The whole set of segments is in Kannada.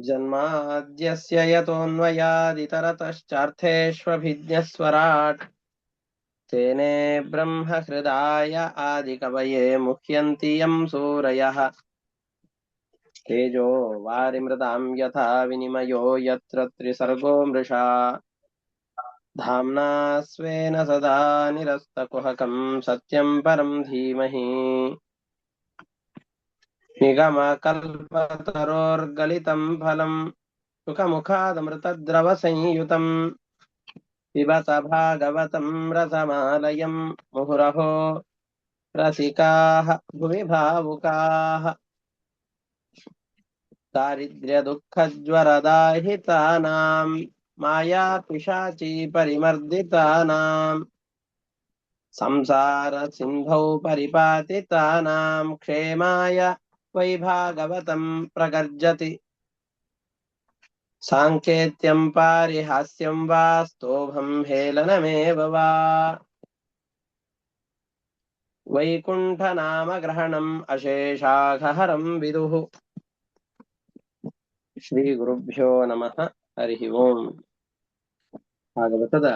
जन्माद्यस्य यतोऽन्वयादितरतश्चार्थेष्वभिज्ञस्वराट् तेने ब्रह्महृदाय आदिकवये मुह्यन्ति यं सूरयः तेजो वारिमृतां यथा विनिमयो यत्र त्रिसर्गो मृषा धाम्ना स्वेन सदा निरस्तकुहकं सत्यं परं धीमहि निगमकल्पतरोर्गलितं फलं सुखमुखादमृतद्रवसंयुतम् पिबत भागवतं रसमालयं मुहुरहो रसिकाः भुवि भावुकाः दारिद्र्यदुःखज्वरदाहितानां मायापिशाची परिमर्दितानां संसारसिन्धौ परिपातितानां क्षेमाय वै भागवतं प्रगर्जति साङ्केत्यं पारिहास्यं वा स्तोभं हेलनमेव वा वैकुण्ठनामग्रहणम् अशेषाघहरं विदुः ಶ್ರೀಗುರುಭ್ಯೋ ನಮಃ ಹರಿ ಓಂ. ಭಾಗವತದ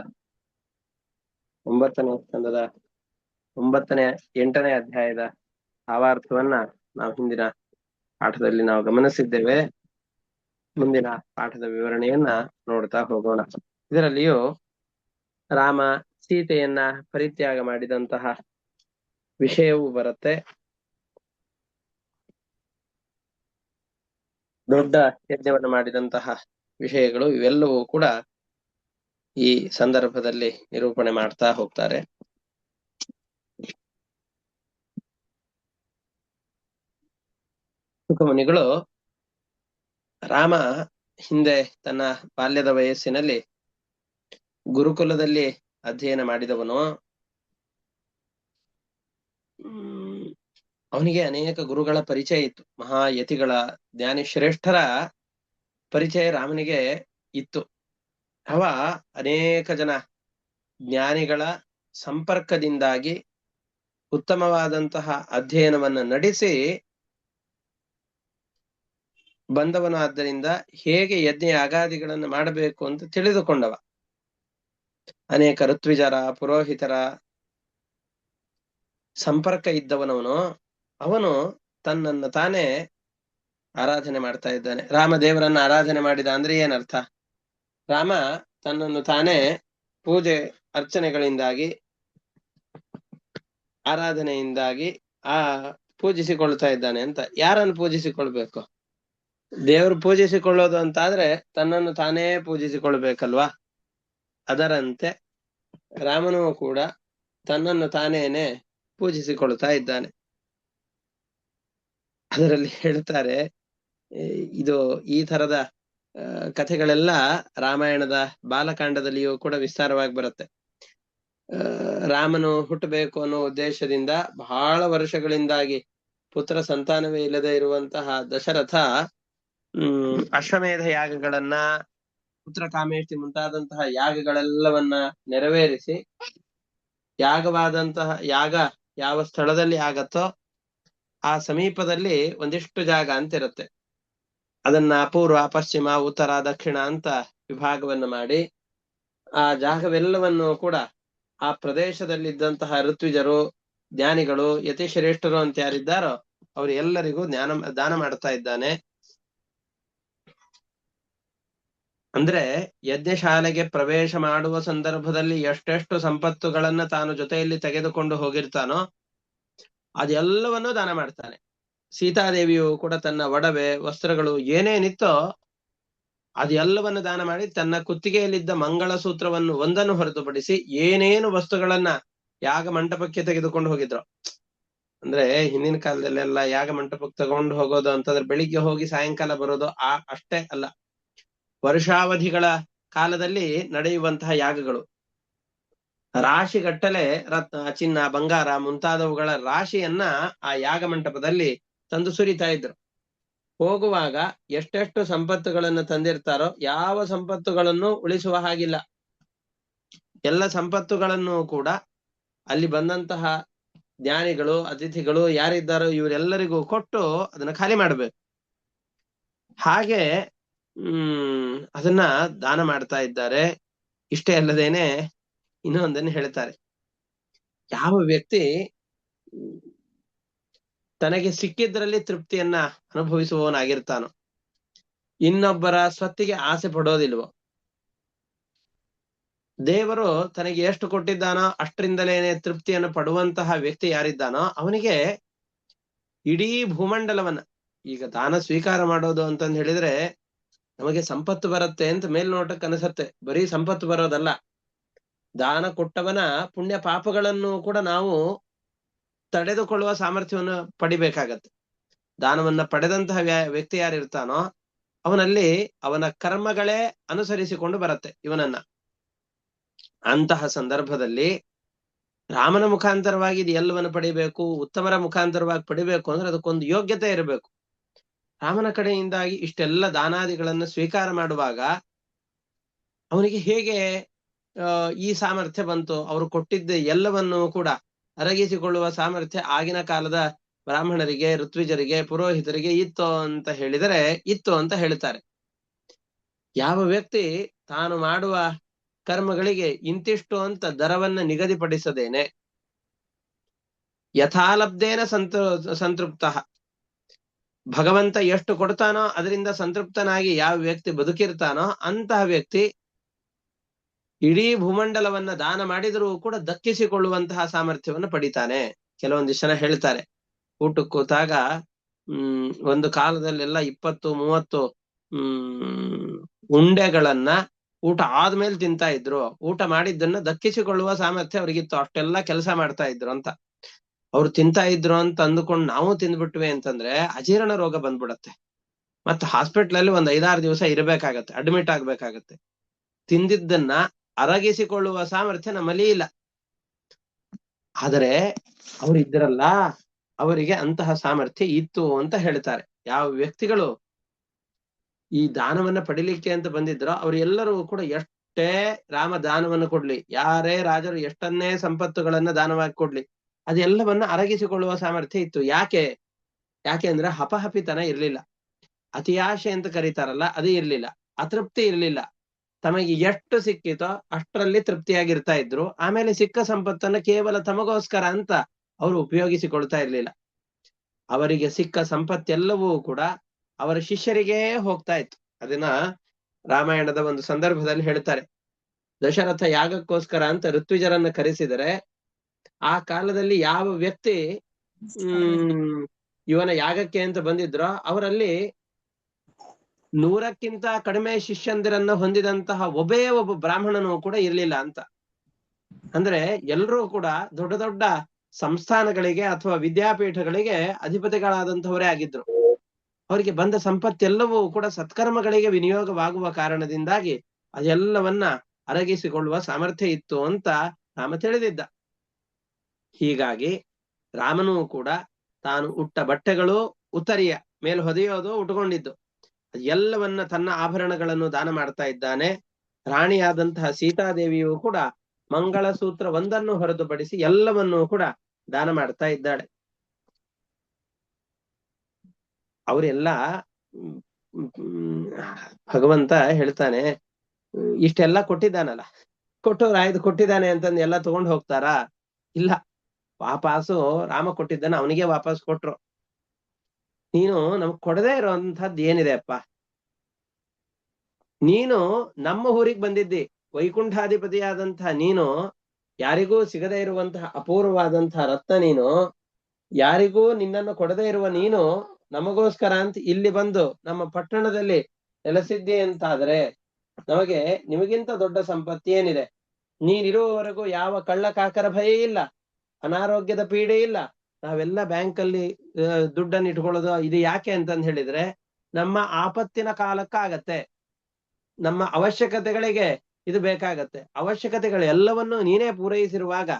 9ನೇ ಸ್ಕಂದದ 8ನೇ ಅಧ್ಯಾಯದ ಭಾವಾರ್ಥವನ್ನ ನಾವು ಹಿಂದಿನ ಪಾಠದಲ್ಲಿ ನಾವು ಗಮನಿಸಿದ್ದೇವೆ. ಮುಂದಿನ ಪಾಠದ ವಿವರಣೆಯನ್ನ ನೋಡ್ತಾ ಹೋಗೋಣ. ಇದರಲ್ಲಿಯೂ ರಾಮ ಸೀತೆಯನ್ನ ಪರಿತ್ಯಾಗ ಮಾಡಿದಂತಹ ವಿಷಯವೂ ಬರುತ್ತೆ. ದೊಡ್ಡ ಯಜ್ಞವನ್ನು ಮಾಡಿದಂತಹ ವಿಷಯಗಳು ಇವೆಲ್ಲವೂ ಕೂಡ ಈ ಸಂದರ್ಭದಲ್ಲಿ ನಿರೂಪಣೆ ಮಾಡ್ತಾ ಹೋಗ್ತಾರೆ. ಸುಖಮುನಿಗಳು ರಾಮ ಹಿಂದೆ ತನ್ನ ಬಾಲ್ಯದ ವಯಸ್ಸಿನಲ್ಲಿ ಗುರುಕುಲದಲ್ಲಿ ಅಧ್ಯಯನ ಮಾಡಿದವನು. ಅವನಿಗೆ ಅನೇಕ ಗುರುಗಳ ಪರಿಚಯ ಇತ್ತು. ಮಹಾಯತಿಗಳ ಜ್ಞಾನಿಶ್ರೇಷ್ಠರ ಪರಿಚಯ ರಾಮನಿಗೆ ಇತ್ತು. ಅವ ಅನೇಕ ಜನ ಜ್ಞಾನಿಗಳ ಸಂಪರ್ಕದಿಂದಾಗಿ ಉತ್ತಮವಾದಂತಹ ಅಧ್ಯಯನವನ್ನು ನಡೆಸಿ ಬಂದವನು. ಆದ್ದರಿಂದ ಹೇಗೆ ಯಜ್ಞ ಯಾಗಾದಿಗಳನ್ನು ಮಾಡಬೇಕು ಅಂತ ತಿಳಿದುಕೊಂಡವ. ಅನೇಕ ಋತ್ವಿಜರ ಪುರೋಹಿತರ ಸಂಪರ್ಕ ಇದ್ದವನವನು. ಅವನು ತನ್ನನ್ನು ತಾನೇ ಆರಾಧನೆ ಮಾಡ್ತಾ ಇದ್ದಾನೆ. ರಾಮದೇವರನ್ನ ಆರಾಧನೆ ಮಾಡಿದ ಅಂದ್ರೆ ಏನರ್ಥ? ರಾಮ ತನ್ನನ್ನು ತಾನೇ ಪೂಜೆ ಅರ್ಚನೆಗಳಿಂದಾಗಿ ಆರಾಧನೆಯಿಂದಾಗಿ ಪೂಜಿಸಿಕೊಳ್ತಾ ಇದ್ದಾನೆ ಅಂತ. ಯಾರನ್ನು ಪೂಜಿಸಿಕೊಳ್ಬೇಕು? ದೇವರು ಪೂಜಿಸಿಕೊಳ್ಳೋದು ಅಂತಾದ್ರೆ ತನ್ನನ್ನು ತಾನೇ ಪೂಜಿಸಿಕೊಳ್ಬೇಕಲ್ವಾ? ಅದರಂತೆ ರಾಮನೂ ಕೂಡ ತನ್ನನ್ನು ತಾನೇನೆ ಪೂಜಿಸಿಕೊಳ್ತಾ ಇದ್ದಾನೆ. ಅದರಲ್ಲಿ ಹೇಳ್ತಾರೆ, ಇದು ಈ ತರದ ಕಥೆಗಳೆಲ್ಲ ರಾಮಾಯಣದ ಬಾಲಕಾಂಡದಲ್ಲಿಯೂ ಕೂಡ ವಿಸ್ತಾರವಾಗಿ ಬರುತ್ತೆ. ರಾಮನು ಹುಟ್ಟಬೇಕು ಅನ್ನೋ ಉದ್ದೇಶದಿಂದ ಬಹಳ ವರ್ಷಗಳಿಂದಾಗಿ ಪುತ್ರ ಸಂತಾನವೇ ಇಲ್ಲದೆ ಇರುವಂತಹ ದಶರಥ ಅಶ್ವಮೇಧ ಯಾಗಗಳನ್ನ, ಪುತ್ರ ಕಾಮೇಷ್ಟಿ ಮುಂತಾದಂತಹ ಯಾಗಗಳೆಲ್ಲವನ್ನ ನೆರವೇರಿಸಿ, ಯಾಗವಾದಂತಹ ಯಾಗ ಯಾವ ಸ್ಥಳದಲ್ಲಿ ಆಗತ್ತೋ ಆ ಸಮೀಪದಲ್ಲಿ ಒಂದಿಷ್ಟು ಜಾಗ ಅಂತಿರುತ್ತೆ. ಅದನ್ನ ಪೂರ್ವ, ಪಶ್ಚಿಮ, ಉತ್ತರ, ದಕ್ಷಿಣ ಅಂತ ವಿಭಾಗವನ್ನು ಮಾಡಿ ಆ ಜಾಗವೆಲ್ಲವನ್ನು ಕೂಡ ಆ ಪ್ರದೇಶದಲ್ಲಿದ್ದಂತಹ ಋತ್ವಿಜರು, ಜ್ಞಾನಿಗಳು, ಯತಿಶ್ರೇಷ್ಠರು ಅಂತ ಯಾರಿದ್ದಾರೋ ಅವರು ಎಲ್ಲರಿಗೂ ದಾನ ಮಾಡ್ತಾ ಇದ್ದಾನೆ. ಅಂದ್ರೆ ಯಜ್ಞಶಾಲೆಗೆ ಪ್ರವೇಶ ಮಾಡುವ ಸಂದರ್ಭದಲ್ಲಿ ಎಷ್ಟೆಷ್ಟು ಸಂಪತ್ತುಗಳನ್ನ ತಾನು ಜೊತೆಯಲ್ಲಿ ತೆಗೆದುಕೊಂಡು ಹೋಗಿರ್ತಾನೋ ಅದೆಲ್ಲವನ್ನೂ ದಾನ ಮಾಡ್ತಾನೆ. ಸೀತಾದೇವಿಯು ಕೂಡ ತನ್ನ ಒಡವೆ, ವಸ್ತ್ರಗಳು ಏನೇನಿತ್ತೋ ಅದೆಲ್ಲವನ್ನು ದಾನ ಮಾಡಿ ತನ್ನ ಕುತ್ತಿಗೆಯಲ್ಲಿದ್ದ ಮಂಗಳಸೂತ್ರವನ್ನು ಒಂದನ್ನು ಹೊರತುಪಡಿಸಿ ಏನೇನು ವಸ್ತುಗಳನ್ನ ಯಾಗ ಮಂಟಪಕ್ಕೆ ತೆಗೆದುಕೊಂಡು ಹೋಗಿದ್ರು. ಅಂದ್ರೆ ಹಿಂದಿನ ಕಾಲದಲ್ಲೆಲ್ಲ ಯಾಗ ಮಂಟಪಕ್ಕೆ ತಗೊಂಡು ಹೋಗೋದು ಅಂತಂದ್ರೆ ಬೆಳಿಗ್ಗೆ ಹೋಗಿ ಸಾಯಂಕಾಲ ಬರೋದು ಅಷ್ಟೇ ಅಲ್ಲ. ವರ್ಷಾವಧಿಗಳ ಕಾಲದಲ್ಲಿ ನಡೆಯುವಂತಹ ಯಾಗಗಳು, ರಾಶಿಗಟ್ಟಲೆ ರತ್ನ, ಚಿನ್ನ, ಬಂಗಾರ ಮುಂತಾದವುಗಳ ರಾಶಿಯನ್ನ ಆ ಯಾಗ ಮಂಟಪದಲ್ಲಿ ತಂದು ಸುರಿತಾ ಇದ್ರು. ಹೋಗುವಾಗ ಎಷ್ಟೆಷ್ಟು ಸಂಪತ್ತುಗಳನ್ನು ತಂದಿರ್ತಾರೋ ಯಾವ ಸಂಪತ್ತುಗಳನ್ನು ಉಳಿಸುವ ಹಾಗಿಲ್ಲ. ಎಲ್ಲ ಸಂಪತ್ತುಗಳನ್ನು ಕೂಡ ಅಲ್ಲಿ ಬಂದಂತಹ ಜ್ಞಾನಿಗಳು, ಅತಿಥಿಗಳು ಯಾರಿದ್ದಾರೋ ಇವರೆಲ್ಲರಿಗೂ ಕೊಟ್ಟು ಅದನ್ನ ಖಾಲಿ ಮಾಡ್ಬೇಕು. ಹಾಗೆ ಅದನ್ನ ದಾನ ಮಾಡ್ತಾ ಇದ್ದಾರೆ. ಇಷ್ಟೇ ಅಲ್ಲದೇನೆ ಇನ್ನೊಂದನ್ನು ಹೇಳ್ತಾರೆ. ಯಾವ ವ್ಯಕ್ತಿ ತನಗೆ ಸಿಕ್ಕಿದ್ರಲ್ಲಿ ತೃಪ್ತಿಯನ್ನ ಅನುಭವಿಸುವವನಾಗಿರ್ತಾನೋ, ಇನ್ನೊಬ್ಬರ ಸ್ವತ್ತಿಗೆ ಆಸೆ ಪಡೋದಿಲ್ವೋ, ದೇವರು ತನಗೆ ಎಷ್ಟು ಕೊಟ್ಟಿದ್ದಾನೋ ಅಷ್ಟರಿಂದಲೇನೆ ತೃಪ್ತಿಯನ್ನು ಪಡುವಂತಹ ವ್ಯಕ್ತಿ ಯಾರಿದ್ದಾನೋ ಅವನಿಗೆ ಇಡೀ ಭೂಮಂಡಲವನ್ನ, ಈಗ ದಾನ ಸ್ವೀಕಾರ ಮಾಡೋದು ಅಂತಂದು ಹೇಳಿದ್ರೆ ನಮಗೆ ಸಂಪತ್ತು ಬರುತ್ತೆ ಅಂತ ಮೇಲ್ನೋಟಕ್ಕೆ ಅನಿಸತ್ತೆ. ಬರೀ ಸಂಪತ್ತು ಬರೋದಲ್ಲ, ದಾನ ಕೊಟ್ಟವನ ಪುಣ್ಯ ಪಾಪಗಳನ್ನು ಕೂಡ ನಾವು ತಡೆದುಕೊಳ್ಳುವ ಸಾಮರ್ಥ್ಯವನ್ನು ಪಡಿಬೇಕಾಗತ್ತೆ. ದಾನವನ್ನ ಪಡೆದಂತಹ ವ್ಯಕ್ತಿ ಯಾರಿರ್ತಾನೋ ಅವನಲ್ಲಿ ಅವನ ಕರ್ಮಗಳೇ ಅನುಸರಿಸಿಕೊಂಡು ಬರುತ್ತೆ ಇವನನ್ನ. ಅಂತಹ ಸಂದರ್ಭದಲ್ಲಿ ರಾಮನ ಮುಖಾಂತರವಾಗಿ ಇದು ಎಲ್ಲವನ್ನು ಪಡಿಬೇಕು, ಉತ್ತಮರ ಮುಖಾಂತರವಾಗಿ ಪಡಿಬೇಕು ಅಂದ್ರೆ ಅದಕ್ಕೊಂದು ಯೋಗ್ಯತೆ ಇರಬೇಕು. ರಾಮನ ಕಡೆಯಿಂದಾಗಿ ಇಷ್ಟೆಲ್ಲ ದಾನಾದಿಗಳನ್ನು ಸ್ವೀಕಾರ ಮಾಡುವಾಗ ಅವನಿಗೆ ಹೇಗೆ ಈ ಸಾಮರ್ಥ್ಯ ಬಂತು? ಅವರು ಕೊಟ್ಟಿದ್ದ ಎಲ್ಲವನ್ನೂ ಕೂಡ ಅರಗಿಸಿಕೊಳ್ಳುವ ಸಾಮರ್ಥ್ಯ ಆಗಿನ ಕಾಲದ ಬ್ರಾಹ್ಮಣರಿಗೆ, ಋತ್ವಿಜರಿಗೆ, ಪುರೋಹಿತರಿಗೆ ಇತ್ತು ಅಂತ ಹೇಳಿದರೆ ಇತ್ತು ಅಂತ ಹೇಳ್ತಾರೆ. ಯಾವ ವ್ಯಕ್ತಿ ತಾನು ಮಾಡುವ ಕರ್ಮಗಳಿಗೆ ಇಂತಿಷ್ಟು ಅಂತ ದರವನ್ನ ನಿಗದಿಪಡಿಸದೇನೆ ಯಥಾಲಬ್ಧೇನ ಸಂತೃಪ್ತ, ಭಗವಂತ ಎಷ್ಟು ಕೊಡ್ತಾನೋ ಅದರಿಂದ ಸಂತೃಪ್ತನಾಗಿ ಯಾವ ವ್ಯಕ್ತಿ ಬದುಕಿರ್ತಾನೋ ಅಂತಹ ವ್ಯಕ್ತಿ ಇಡೀ ಭೂಮಂಡಲವನ್ನ ದಾನ ಮಾಡಿದರೂ ಕೂಡ ದಕ್ಕಿಸಿಕೊಳ್ಳುವಂತಹ ಸಾಮರ್ಥ್ಯವನ್ನು ಪಡಿತಾನೆ. ಕೆಲವೊಂದಿಷ್ಟು ಜನ ಹೇಳ್ತಾರೆ, ಊಟಕ್ಕೆ ಕೂತಾಗ ಒಂದು ಕಾಲದಲ್ಲೆಲ್ಲ 20-30 ಉಂಡೆಗಳನ್ನ ಊಟ ಆದ್ಮೇಲೆ ತಿಂತಾ ಇದ್ರು. ಊಟ ಮಾಡಿದ್ದನ್ನ ದಕ್ಕಿಸಿಕೊಳ್ಳುವ ಸಾಮರ್ಥ್ಯ ಅವ್ರಿಗಿತ್ತು, ಅಷ್ಟೆಲ್ಲ ಕೆಲಸ ಮಾಡ್ತಾ ಇದ್ರು ಅಂತ. ಅವ್ರು ತಿಂತಾ ಇದ್ರು ಅಂತ ಅಂದುಕೊಂಡು ನಾವು ತಿಂದ್ಬಿಟ್ವಿ ಅಂತಂದ್ರೆ ಅಜೀರ್ಣ ರೋಗ ಬಂದ್ಬಿಡತ್ತೆ. ಮತ್ತೆ ಹಾಸ್ಪಿಟ್ಲಲ್ಲಿ 5-6 ದಿವಸ ಇರಬೇಕಾಗತ್ತೆ, ಅಡ್ಮಿಟ್ ಆಗ್ಬೇಕಾಗತ್ತೆ. ತಿಂದಿದ್ದನ್ನ ಅರಗಿಸಿಕೊಳ್ಳುವ ಸಾಮರ್ಥ್ಯ ನಮ್ಮಲ್ಲಿ ಇಲ್ಲ. ಆದರೆ ಅವರಿದ್ರಲ್ಲ, ಅವರಿಗೆ ಅಂತಹ ಸಾಮರ್ಥ್ಯ ಇತ್ತು ಅಂತ ಹೇಳ್ತಾರೆ. ಯಾವ ವ್ಯಕ್ತಿಗಳು ಈ ದಾನವನ್ನ ಪಡಿಲಿಕ್ಕೆ ಅಂತ ಬಂದಿದ್ರೋ ಅವರೆಲ್ಲರೂ ಕೂಡ ಎಷ್ಟೇ ರಾಮ ದಾನವನ್ನು ಕೊಡ್ಲಿ, ಯಾರೇ ರಾಜರು ಎಷ್ಟನ್ನೇ ಸಂಪತ್ತುಗಳನ್ನ ದಾನವಾಗಿ ಕೊಡ್ಲಿ, ಅದೆಲ್ಲವನ್ನ ಅರಗಿಸಿಕೊಳ್ಳುವ ಸಾಮರ್ಥ್ಯ ಇತ್ತು. ಯಾಕೆ ಅಂದ್ರೆ ಹಪಹಪಿತನ ಇರ್ಲಿಲ್ಲ, ಅತಿಯಾಶೆ ಅಂತ ಕರೀತಾರಲ್ಲ ಅದು ಇರ್ಲಿಲ್ಲ, ಅತೃಪ್ತಿ ಇರ್ಲಿಲ್ಲ. ತಮಗೆ ಎಷ್ಟು ಸಿಕ್ಕಿತೋ ಅಷ್ಟರಲ್ಲಿ ತೃಪ್ತಿಯಾಗಿರ್ತಾ ಇದ್ರು. ಆಮೇಲೆ ಸಿಕ್ಕ ಸಂಪತ್ತನ್ನ ಕೇವಲ ತಮಗೋಸ್ಕರ ಅಂತ ಅವರು ಉಪಯೋಗಿಸಿಕೊಳ್ತಾ ಇರ್ಲಿಲ್ಲ. ಅವರಿಗೆ ಸಿಕ್ಕ ಸಂಪತ್ತೆಲ್ಲವೂ ಕೂಡ ಅವರ ಶಿಷ್ಯರಿಗೇ ಹೋಗ್ತಾ ಇತ್ತು. ಅದನ್ನ ರಾಮಾಯಣದ ಒಂದು ಸಂದರ್ಭದಲ್ಲಿ ಹೇಳ್ತಾರೆ. ದಶರಥ ಯಾಗಕ್ಕೋಸ್ಕರ ಅಂತ ಋತ್ವಿಜರನ್ನ ಕರೆಸಿದರೆ ಆ ಕಾಲದಲ್ಲಿ ಯಾವ ವ್ಯಕ್ತಿ ಇವನ ಯಾಗಕ್ಕೆ ಅಂತ ಬಂದಿದ್ರೋ ಅವರಲ್ಲಿ 100ಕ್ಕಿಂತ ಕಡಿಮೆ ಶಿಷ್ಯಂದಿರನ್ನ ಹೊಂದಿದಂತಹ ಒಬ್ಬ ಬ್ರಾಹ್ಮಣನು ಕೂಡ ಇರ್ಲಿಲ್ಲ ಅಂತ. ಅಂದ್ರೆ ಎಲ್ಲರೂ ಕೂಡ ದೊಡ್ಡ ದೊಡ್ಡ ಸಂಸ್ಥಾನಗಳಿಗೆ ಅಥವಾ ವಿದ್ಯಾಪೀಠಗಳಿಗೆ ಅಧಿಪತಿಗಳಾದಂತವರೇ ಆಗಿದ್ರು. ಅವರಿಗೆ ಬಂದ ಸಂಪತ್ತೆಲ್ಲವೂ ಕೂಡ ಸತ್ಕರ್ಮಗಳಿಗೆ ವಿನಿಯೋಗವಾಗುವ ಕಾರಣದಿಂದಾಗಿ ಅದೆಲ್ಲವನ್ನ ಅರಗಿಸಿಕೊಳ್ಳುವ ಸಾಮರ್ಥ್ಯ ಇತ್ತು ಅಂತ ರಾಮ ತಿಳಿದಿದ್ದ. ಹೀಗಾಗಿ ರಾಮನೂ ಕೂಡ ತಾನು ಉಟ್ಟ ಬಟ್ಟೆಗಳು ಉತ್ತರಿಯ ಮೇಲೆ ಹೊದೆಯೋದು ಉಟ್ಕೊಂಡಿದ್ದು ಎಲ್ಲವನ್ನ ತನ್ನ ಆಭರಣಗಳನ್ನು ದಾನ ಮಾಡ್ತಾ ಇದ್ದಾನೆ. ರಾಣಿಯಾದಂತಹ ಸೀತಾದೇವಿಯು ಕೂಡ ಮಂಗಳಸೂತ್ರ ಒಂದನ್ನು ಹೊರತುಪಡಿಸಿ ಎಲ್ಲವನ್ನೂ ಕೂಡ ದಾನ ಮಾಡ್ತಾ ಇದ್ದಾಳೆ. ಅವರೆಲ್ಲ ಭಗವಂತ ಹೇಳ್ತಾನೆ, ಇಷ್ಟೆಲ್ಲ ಕೊಟ್ಟಿದ್ದಾನಲ್ಲ, ಕೊಟ್ಟವ್ರು ಕೊಟ್ಟಿದ್ದಾನೆ ಅಂತಂದು ಎಲ್ಲ ತಗೊಂಡು ಹೋಗ್ತಾರಾ? ಇಲ್ಲ, ವಾಪಸ್ಸು ರಾಮ ಕೊಟ್ಟಿದ್ದಾನೆ ಅವನಿಗೆ ವಾಪಸ್ ಕೊಟ್ರು. ನೀನು ನಮಗ್ ಕೊಡದೇ ಇರೋಂಥದ್ದು ಏನಿದೆ ಅಪ್ಪ? ನೀನು ನಮ್ಮ ಊರಿಗೆ ಬಂದಿದ್ದಿ, ವೈಕುಂಠಾಧಿಪತಿಯಾದಂತಹ ನೀನು, ಯಾರಿಗೂ ಸಿಗದೇ ಇರುವಂತಹ ಅಪೂರ್ವವಾದಂತಹ ರತ್ನ ನೀನು, ಯಾರಿಗೂ ನಿನ್ನನ್ನು ಕೊಡದೇ ಇರುವ ನೀನು ನಮಗೋಸ್ಕರ ಅಂತ ಇಲ್ಲಿ ಬಂದು ನಮ್ಮ ಪಟ್ಟಣದಲ್ಲಿ ನೆಲೆಸಿದ್ದಿ ಅಂತಾದ್ರೆ ನಮಗೆ ನಿಮಗಿಂತ ದೊಡ್ಡ ಸಂಪತ್ತಿ ಏನಿದೆ? ನೀನಿರುವವರೆಗೂ ಯಾವ ಕಳ್ಳ ಕಾಕರ ಭಯ ಇಲ್ಲ, ಅನಾರೋಗ್ಯದ ಪೀಡೆ ಇಲ್ಲ. ನಾವೆಲ್ಲ ಬ್ಯಾಂಕಲ್ಲಿ ದುಡ್ಡನ್ನು ಇಟ್ಕೊಳ್ಳೋದು ಇದು ಯಾಕೆ ಅಂತಂದು ಹೇಳಿದ್ರೆ ನಮ್ಮ ಆಪತ್ತಿನ ಕಾಲಕ್ಕಾಗತ್ತೆ, ನಮ್ಮ ಅವಶ್ಯಕತೆಗಳಿಗೆ ಇದು ಬೇಕಾಗತ್ತೆ. ಅವಶ್ಯಕತೆಗಳು ಎಲ್ಲವನ್ನೂ ನೀನೇ ಪೂರೈಸಿರುವಾಗ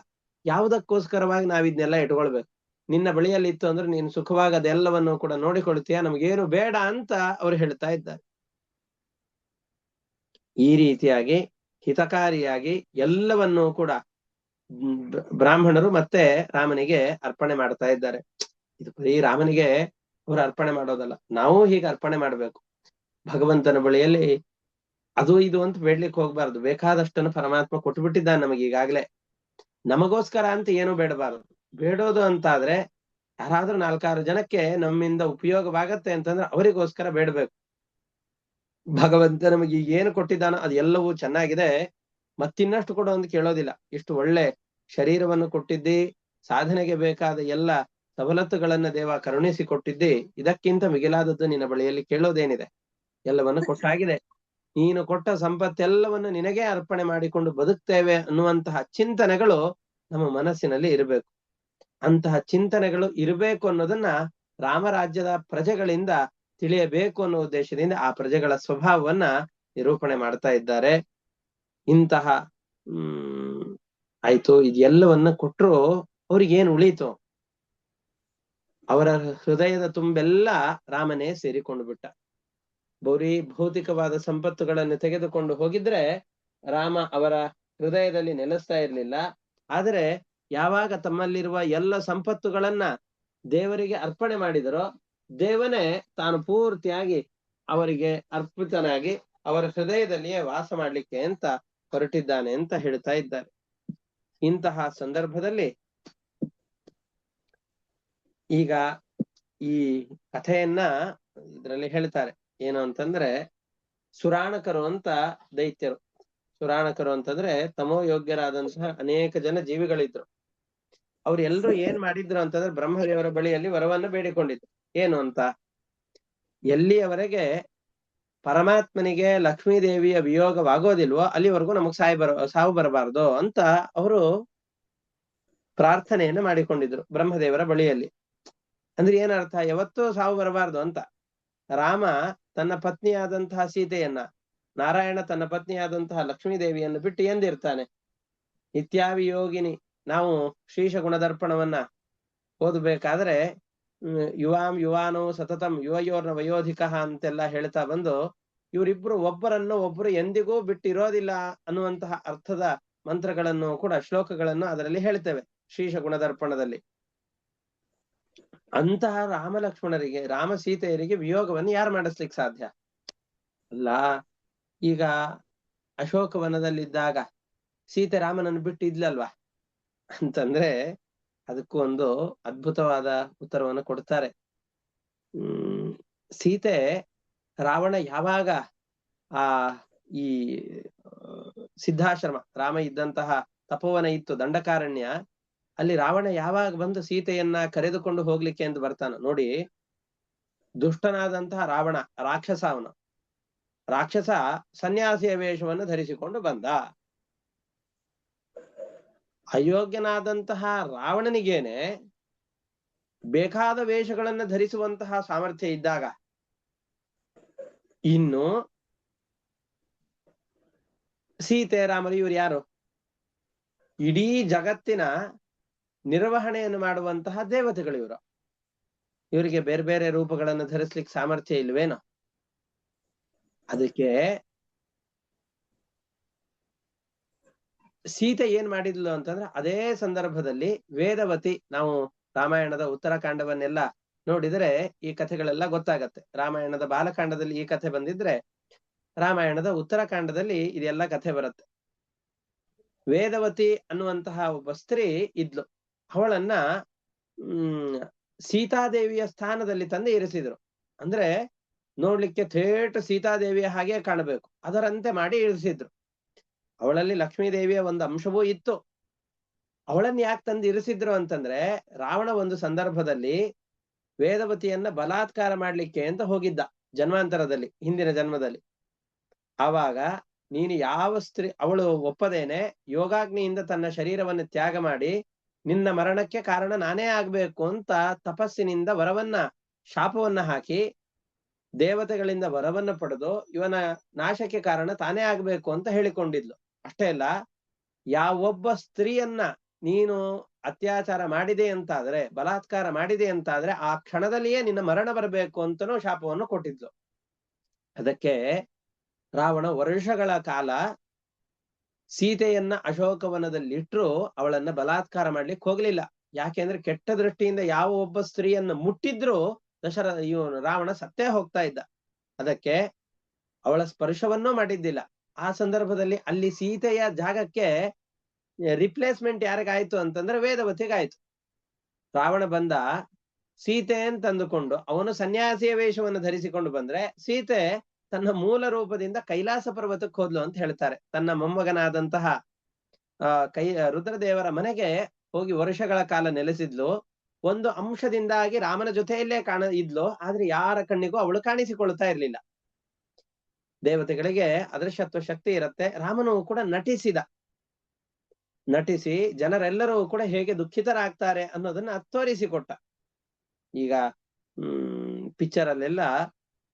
ಯಾವುದಕ್ಕೋಸ್ಕರವಾಗಿ ನಾವಿದ್ನೆಲ್ಲ ಇಟ್ಕೊಳ್ಬೇಕು? ನಿನ್ನ ಬಳಿಯಲ್ಲಿ ಇತ್ತು ಅಂದ್ರೆ ನೀನು ಸುಖವಾಗಿ ಅದೆಲ್ಲವನ್ನು ಕೂಡ ನೋಡಿಕೊಳ್ತೀಯ, ನಮಗೇನು ಬೇಡ ಅಂತ ಅವ್ರು ಹೇಳ್ತಾ ಇದ್ದಾರೆ. ಈ ರೀತಿಯಾಗಿ ಹಿತಕಾರಿಯಾಗಿ ಎಲ್ಲವನ್ನೂ ಕೂಡ ಬ್ರಾಹ್ಮಣರು ಮತ್ತೆ ರಾಮನಿಗೆ ಅರ್ಪಣೆ ಮಾಡ್ತಾ ಇದ್ದಾರೆ. ಇದು ಬರೀ ರಾಮನಿಗೆ ಅವರು ಅರ್ಪಣೆ ಮಾಡೋದಲ್ಲ, ನಾವು ಹೀಗೆ ಅರ್ಪಣೆ ಮಾಡ್ಬೇಕು. ಭಗವಂತನ ಬಳಿಯಲ್ಲಿ ಅದು ಇದು ಅಂತ ಬೇಡ್ಲಿಕ್ಕೆ ಹೋಗ್ಬಾರ್ದು. ಬೇಕಾದಷ್ಟನ್ನು ಪರಮಾತ್ಮ ಕೊಟ್ಟುಬಿಟ್ಟಿದ್ದಾನೆ ನಮಗೆ ಈಗಾಗ್ಲೇ. ನಮಗೋಸ್ಕರ ಅಂತ ಏನು ಬೇಡಬಾರದು. ಬೇಡೋದು ಅಂತಾದ್ರೆ ಯಾರಾದ್ರೂ 4-6 ಜನಕ್ಕೆ ನಮ್ಮಿಂದ ಉಪಯೋಗವಾಗತ್ತೆ ಅಂತಂದ್ರೆ ಅವರಿಗೋಸ್ಕರ ಬೇಡಬೇಕು. ಭಗವಂತ ನಮಗೆ ಏನು ಕೊಟ್ಟಿದ್ದಾನೋ ಅದು ಎಲ್ಲವೂ ಚೆನ್ನಾಗಿದೆ, ಮತ್ತಿನ್ನಷ್ಟು ಕೊಡು ಅಂತ ಕೇಳೋದಿಲ್ಲ. ಇಷ್ಟು ಒಳ್ಳೆ ಶರೀರವನ್ನು ಕೊಟ್ಟಿದ್ದಿ, ಸಾಧನೆಗೆ ಬೇಕಾದ ಎಲ್ಲ ಸವಲತ್ತುಗಳನ್ನ ದೇವ ಕರುಣಿಸಿ ಕೊಟ್ಟಿದ್ದಿ, ಇದಕ್ಕಿಂತ ಮಿಗಿಲಾದದ್ದು ನಿನ್ನ ಬಳಿಯಲ್ಲಿ ಕೇಳೋದೇನಿದೆ? ಎಲ್ಲವನ್ನು ಕೊಟ್ಟಾಗಿದೆ. ನೀನು ಕೊಟ್ಟ ಸಂಪತ್ತೆಲ್ಲವನ್ನು ನಿನಗೇ ಅರ್ಪಣೆ ಮಾಡಿಕೊಂಡು ಬದುಕ್ತೇವೆ ಅನ್ನುವಂತಹ ಚಿಂತನೆಗಳು ನಮ್ಮ ಮನಸ್ಸಿನಲ್ಲಿ ಇರಬೇಕು. ಅಂತಹ ಚಿಂತನೆಗಳು ಇರಬೇಕು ಅನ್ನೋದನ್ನ ರಾಮರಾಜ್ಯದ ಪ್ರಜೆಗಳಿಂದ ತಿಳಿಯಬೇಕು ಅನ್ನೋ ಉದ್ದೇಶದಿಂದ ಆ ಪ್ರಜೆಗಳ ಸ್ವಭಾವವನ್ನ ನಿರೂಪಣೆ ಮಾಡ್ತಾ ಇದ್ದಾರೆ. ಇಂತಹ ಆಯ್ತು, ಇದೆಲ್ಲವನ್ನ ಕೊಟ್ಟರು ಅವ್ರಿಗೇನು ಉಳೀತು? ಅವರ ಹೃದಯದ ತುಂಬೆಲ್ಲ ರಾಮನೇ ಸೇರಿಕೊಂಡು ಬಿಟ್ಟ. ಬರೀ ಭೌತಿಕವಾದ ಸಂಪತ್ತುಗಳನ್ನು ತೆಗೆದುಕೊಂಡು ಹೋಗಿದ್ರೆ ರಾಮ ಅವರ ಹೃದಯದಲ್ಲಿ ನೆಲೆಸ್ತಾ ಇರ್ಲಿಲ್ಲ. ಆದರೆ ಯಾವಾಗ ತಮ್ಮಲ್ಲಿರುವ ಎಲ್ಲ ಸಂಪತ್ತುಗಳನ್ನ ದೇವರಿಗೆ ಅರ್ಪಣೆ ಮಾಡಿದರೋ ದೇವನೇ ತಾನು ಪೂರ್ತಿಯಾಗಿ ಅವರಿಗೆ ಅರ್ಪಿತನಾಗಿ ಅವರ ಹೃದಯದಲ್ಲಿಯೇ ವಾಸ ಮಾಡ್ಲಿಕ್ಕೆ ಅಂತ ಹೊರಟಿದ್ದಾನೆ ಅಂತ ಹೇಳ್ತಾ ಇದ್ದಾರೆ. ಇಂತಹ ಸಂದರ್ಭದಲ್ಲಿ ಈಗ ಈ ಕಥೆಯನ್ನ ಇದರಲ್ಲಿ ಹೇಳ್ತಾರೆ. ಏನು ಅಂತಂದ್ರೆ, ಸುರಾಣಕರು ಅಂತ ದೈತ್ಯರು. ಸುರಾಣಕರು ಅಂತಂದ್ರೆ ತಮೋ ಯೋಗ್ಯರಾದಂತಹ ಅನೇಕ ಜನ ಜೀವಿಗಳಿದ್ರು. ಅವ್ರೆಲ್ರು ಏನ್ ಮಾಡಿದ್ರು ಅಂತಂದ್ರೆ ಬ್ರಹ್ಮದೇವರ ಬಳಿಯಲ್ಲಿ ವರವನ್ನ ಬೇಡಿಕೊಂಡಿದ್ರು. ಏನು ಅಂತ, ಎಲ್ಲಿಯವರೆಗೆ ಪರಮಾತ್ಮನಿಗೆ ಲಕ್ಷ್ಮೀದೇವಿಯ ವಿಯೋಗವಾಗೋದಿಲ್ವೋ ಅಲ್ಲಿವರೆಗೂ ನಮಗ್ ಸಾವು ಬರಬಾರ್ದು ಅಂತ ಅವರು ಪ್ರಾರ್ಥನೆಯನ್ನ ಮಾಡಿಕೊಂಡಿದ್ರು ಬ್ರಹ್ಮದೇವರ ಬಳಿಯಲ್ಲಿ. ಅಂದ್ರೆ ಏನರ್ಥ? ಯಾವತ್ತೂ ಸಾವು ಬರಬಾರ್ದು ಅಂತ. ರಾಮ ತನ್ನ ಪತ್ನಿಯಾದಂತಹ ಸೀತೆಯನ್ನ, ನಾರಾಯಣ ತನ್ನ ಪತ್ನಿಯಾದಂತಹ ಲಕ್ಷ್ಮೀದೇವಿಯನ್ನು ಬಿಟ್ಟು ಎಂದಿರ್ತಾನೆ? ನಿತ್ಯಾವಿಯೋಗಿನಿ. ನಾವು ಶ್ರೀಶ ಗುಣದರ್ಪಣವನ್ನ ಓದಬೇಕಾದ್ರೆ ಯುವಾಂ ಯುವಾನೋ ಸತತಂ ಯುವಯೋರ್ನ ವಯೋಧಿಕ ಅಂತೆಲ್ಲ ಹೇಳ್ತಾ ಬಂದು ಇವರಿಬ್ರು ಒಬ್ಬರನ್ನು ಒಬ್ಬರು ಎಂದಿಗೂ ಬಿಟ್ಟಿರೋದಿಲ್ಲ ಅನ್ನುವಂತಹ ಅರ್ಥದ ಮಂತ್ರಗಳನ್ನು ಕೂಡ, ಶ್ಲೋಕಗಳನ್ನು ಅದರಲ್ಲಿ ಹೇಳ್ತೇವೆ ಶ್ರೀಶ ಗುಣದರ್ಪಣದಲ್ಲಿ. ಅಂತಹ ರಾಮ ಲಕ್ಷ್ಮಣರಿಗೆ, ರಾಮ ಸೀತೆಯರಿಗೆ ವಿಯೋಗವನ್ನು ಯಾರು ಮಾಡಿಸ್ಲಿಕ್ಕೆ ಸಾಧ್ಯ? ಅಲ್ಲ, ಈಗ ಅಶೋಕವನದಲ್ಲಿದ್ದಾಗ ಸೀತೆ ರಾಮನನ್ನು ಬಿಟ್ಟು ಇದ್ಲಲ್ವಾ ಅಂತಂದ್ರೆ ಅದಕ್ಕೂ ಒಂದು ಅದ್ಭುತವಾದ ಉತ್ತರವನ್ನು ಕೊಡ್ತಾರೆ. ಸೀತೆ, ರಾವಣ ಯಾವಾಗ ಈ ಸಿದ್ಧಾಶ್ರಮ, ರಾಮ ಇದ್ದಂತಹ ತಪೋವನ ಇತ್ತು ದಂಡಕಾರಣ್ಯ, ಅಲ್ಲಿ ರಾವಣ ಯಾವಾಗ ಬಂದು ಸೀತೆಯನ್ನ ಕರೆದುಕೊಂಡು ಹೋಗ್ಲಿಕ್ಕೆ ಎಂದು ಬರ್ತಾನ ನೋಡಿ. ದುಷ್ಟನಾದಂತಹ ರಾವಣ, ರಾಕ್ಷಸ, ಅವನು ರಾಕ್ಷಸ ಸನ್ಯಾಸಿಯ ವೇಷವನ್ನು ಧರಿಸಿಕೊಂಡು ಬಂದ. ಅಯೋಗ್ಯನಾದಂತಹ ರಾವಣನಿಗೇನೆ ಬೇಕಾದ ವೇಷಗಳನ್ನ ಧರಿಸುವಂತಹ ಸಾಮರ್ಥ್ಯ ಇದ್ದಾಗ, ಇನ್ನು ಸೀತೆ ರಾಮರು ಇವ್ರು ಯಾರು? ಇಡೀ ಜಗತ್ತಿನ ನಿರ್ವಹಣೆಯನ್ನು ಮಾಡುವಂತಹ ದೇವತೆಗಳು ಇವರು. ಇವರಿಗೆ ಬೇರೆ ಬೇರೆ ರೂಪಗಳನ್ನು ಧರಿಸ್ಲಿಕ್ಕೆ ಸಾಮರ್ಥ್ಯ ಇಲ್ವೇನೋ? ಅದಕ್ಕೆ ಸೀತೆ ಏನ್ ಮಾಡಿದ್ಲು ಅಂತಂದ್ರೆ, ಅದೇ ಸಂದರ್ಭದಲ್ಲಿ ವೇದವತಿ, ನಾವು ರಾಮಾಯಣದ ಉತ್ತರಕಾಂಡವನ್ನೆಲ್ಲ ನೋಡಿದರೆ ಈ ಕಥೆಗಳೆಲ್ಲ ಗೊತ್ತಾಗತ್ತೆ. ರಾಮಾಯಣದ ಬಾಲಕಾಂಡದಲ್ಲಿ ಈ ಕಥೆ ಬಂದಿದ್ರೆ ರಾಮಾಯಣದ ಉತ್ತರಕಾಂಡದಲ್ಲಿ ಇದೆಲ್ಲ ಕಥೆ ಬರುತ್ತೆ. ವೇದವತಿ ಅನ್ನುವಂತಹ ಒಬ್ಬ ಸ್ತ್ರೀ ಇದ್ಲು. ಅವಳನ್ನ ಸೀತಾದೇವಿಯ ಸ್ಥಾನದಲ್ಲಿ ತಂದು ಇರಿಸಿದ್ರು. ಅಂದ್ರೆ ನೋಡ್ಲಿಕ್ಕೆ ಥೇಟ್ ಸೀತಾದೇವಿಯ ಹಾಗೆ ಕಾಣಬೇಕು, ಅದರಂತೆ ಮಾಡಿ ಇರಿಸಿದ್ರು. ಅವಳಲ್ಲಿ ಲಕ್ಷ್ಮೀದೇವಿಯ ಒಂದು ಅಂಶವೂ ಇತ್ತು. ಅವಳನ್ನ ಯಾಕೆ ತಂದು ಇರಿಸಿದ್ರು ಅಂತಂದ್ರೆ, ರಾವಣ ಒಂದು ಸಂದರ್ಭದಲ್ಲಿ ವೇದವತಿಯನ್ನ ಬಲಾತ್ಕಾರ ಮಾಡ್ಲಿಕ್ಕೆ ಅಂತ ಹೋಗಿದ್ದ ಜನ್ಮಾಂತರದಲ್ಲಿ, ಹಿಂದಿನ ಜನ್ಮದಲ್ಲಿ. ಆವಾಗ ನೀನು ಯಾವ ಸ್ತ್ರೀ, ಅವಳು ಒಪ್ಪದೇನೆ ಯೋಗಾಗ್ನಿಯಿಂದ ತನ್ನ ಶರೀರವನ್ನು ತ್ಯಾಗ ಮಾಡಿ ನಿನ್ನ ಮರಣಕ್ಕೆ ಕಾರಣ ನಾನೇ ಆಗ್ಬೇಕು ಅಂತ ತಪಸ್ಸಿನಿಂದ ವರವನ್ನ, ಶಾಪವನ್ನ ಹಾಕಿ ದೇವತೆಗಳಿಂದ ವರವನ್ನ ಪಡೆದು ಇವನ ನಾಶಕ್ಕೆ ಕಾರಣ ತಾನೇ ಆಗ್ಬೇಕು ಅಂತ ಹೇಳಿಕೊಂಡಿದ್ಲು. ಅಷ್ಟೇ ಅಲ್ಲ, ಯಾವೊಬ್ಬ ಸ್ತ್ರೀಯನ್ನ ನೀನು ಅತ್ಯಾಚಾರ ಮಾಡಿದೆ ಅಂತಾದ್ರೆ, ಬಲಾತ್ಕಾರ ಮಾಡಿದೆ ಅಂತಾದ್ರೆ ಆ ಕ್ಷಣದಲ್ಲಿಯೇ ನಿನ್ನ ಮರಣ ಬರಬೇಕು ಅಂತನೂ ಶಾಪವನ್ನು ಕೊಟ್ಟಿದ್ಲು. ಅದಕ್ಕೆ ರಾವಣ ವರ್ಷಗಳ ಕಾಲ ಸೀತೆಯನ್ನ ಅಶೋಕವನದಲ್ಲಿಟ್ರು ಅವಳನ್ನ ಬಲಾತ್ಕಾರ ಮಾಡ್ಲಿಕ್ಕೆ ಹೋಗ್ಲಿಲ್ಲ. ಯಾಕೆಂದ್ರೆ ಕೆಟ್ಟ ದೃಷ್ಟಿಯಿಂದ ಯಾವ ಒಬ್ಬ ಸ್ತ್ರೀಯನ್ನ ಮುಟ್ಟಿದ್ರು ರಾವಣ ಸತ್ತೇ ಹೋಗ್ತಾ ಇದ್ದ. ಅದಕ್ಕೆ ಅವಳ ಸ್ಪರ್ಶವನ್ನೂ ಮಾಡಿದ್ದಿಲ್ಲ. ಆ ಸಂದರ್ಭದಲ್ಲಿ ಅಲ್ಲಿ ಸೀತೆಯ ಜಾಗಕ್ಕೆ ರಿಪ್ಲೇಸ್ಮೆಂಟ್ ಯಾರಿಗಾಯ್ತು ಅಂತಂದ್ರೆ ವೇದವತಿಗಾಯ್ತು. ರಾವಣ ಬಂದ ಸೀತೆ ಅಂತಂದುಕೊಂಡು ಅವನು ಸನ್ಯಾಸಿಯ ವೇಷವನ್ನು ಧರಿಸಿಕೊಂಡು ಬಂದ್ರೆ ಸೀತೆ ತನ್ನ ಮೂಲ ರೂಪದಿಂದ ಕೈಲಾಸ ಪರ್ವತಕ್ಕೆ ಹೋದ್ಲು ಅಂತ ಹೇಳ್ತಾರೆ. ತನ್ನ ಮೊಮ್ಮಗನಾದಂತಹ ರುದ್ರದೇವರ ಮನೆಗೆ ಹೋಗಿ ವರ್ಷಗಳ ಕಾಲ ನೆಲೆಸಿದ್ಲು. ಒಂದು ಅಂಶದಿಂದಾಗಿ ರಾಮನ ಜೊತೆಯಲ್ಲೇ ಇದ್ಲು, ಆದ್ರೆ ಯಾರ ಕಣ್ಣಿಗೂ ಅವಳು ಕಾಣಿಸಿಕೊಳ್ತಾ ಇರ್ಲಿಲ್ಲ. ದೇವತೆಗಳಿಗೆ ಅದೃಶ್ಯತ್ವ ಶಕ್ತಿ ಇರುತ್ತೆ. ರಾಮನು ಕೂಡ ನಟಿಸಿ ಜನರೆಲ್ಲರೂ ಕೂಡ ಹೇಗೆ ದುಃಖಿತರಾಗ್ತಾರೆ ಅನ್ನೋದನ್ನ ತೋರಿಸಿಕೊಟ್ಟ. ಈಗ ಪಿಕ್ಚರ್ ಅಲ್ಲೆಲ್ಲ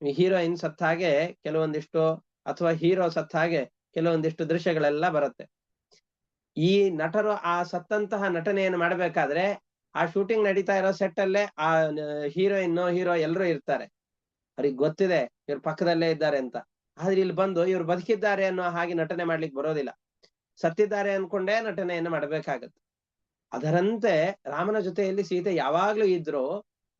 ಹೀರೋಯಿನ್ ಸತ್ತ ಹಾಗೆ ಕೆಲವೊಂದಿಷ್ಟು ಅಥವಾ ಹೀರೋ ಸತ್ತ ಹಾಗೆ ಕೆಲವೊಂದಿಷ್ಟು ದೃಶ್ಯಗಳೆಲ್ಲ ಬರುತ್ತೆ. ಈ ನಟರು ಆ ಸತ್ತಂತಹ ನಟನೆಯನ್ನು ಮಾಡ್ಬೇಕಾದ್ರೆ ಆ ಶೂಟಿಂಗ್ ನಡೀತಾ ಇರೋ ಸೆಟ್ ಅಲ್ಲೇ ಆ ಹೀರೋಯಿನ್ ಹೀರೋ ಎಲ್ಲರೂ ಇರ್ತಾರೆ. ಅವ್ರಿಗೆ ಗೊತ್ತಿದೆ ಇವ್ರ ಪಕ್ಕದಲ್ಲೇ ಇದ್ದಾರೆ ಅಂತ. ಆದ್ರೆ ಇಲ್ಲಿ ಬಂದು ಇವ್ರು ಬದುಕಿದ್ದಾರೆ ಅನ್ನೋ ಹಾಗೆ ನಟನೆ ಮಾಡ್ಲಿಕ್ಕೆ ಬರೋದಿಲ್ಲ. ಸತ್ತಿದ್ದಾರೆ ಅನ್ಕೊಂಡೇ ನಟನೆಯನ್ನು ಮಾಡ್ಬೇಕಾಗತ್ತೆ. ಅದರಂತೆ ರಾಮನ ಜೊತೆಯಲ್ಲಿ ಸೀತೆ ಯಾವಾಗ್ಲೂ ಇದ್ರು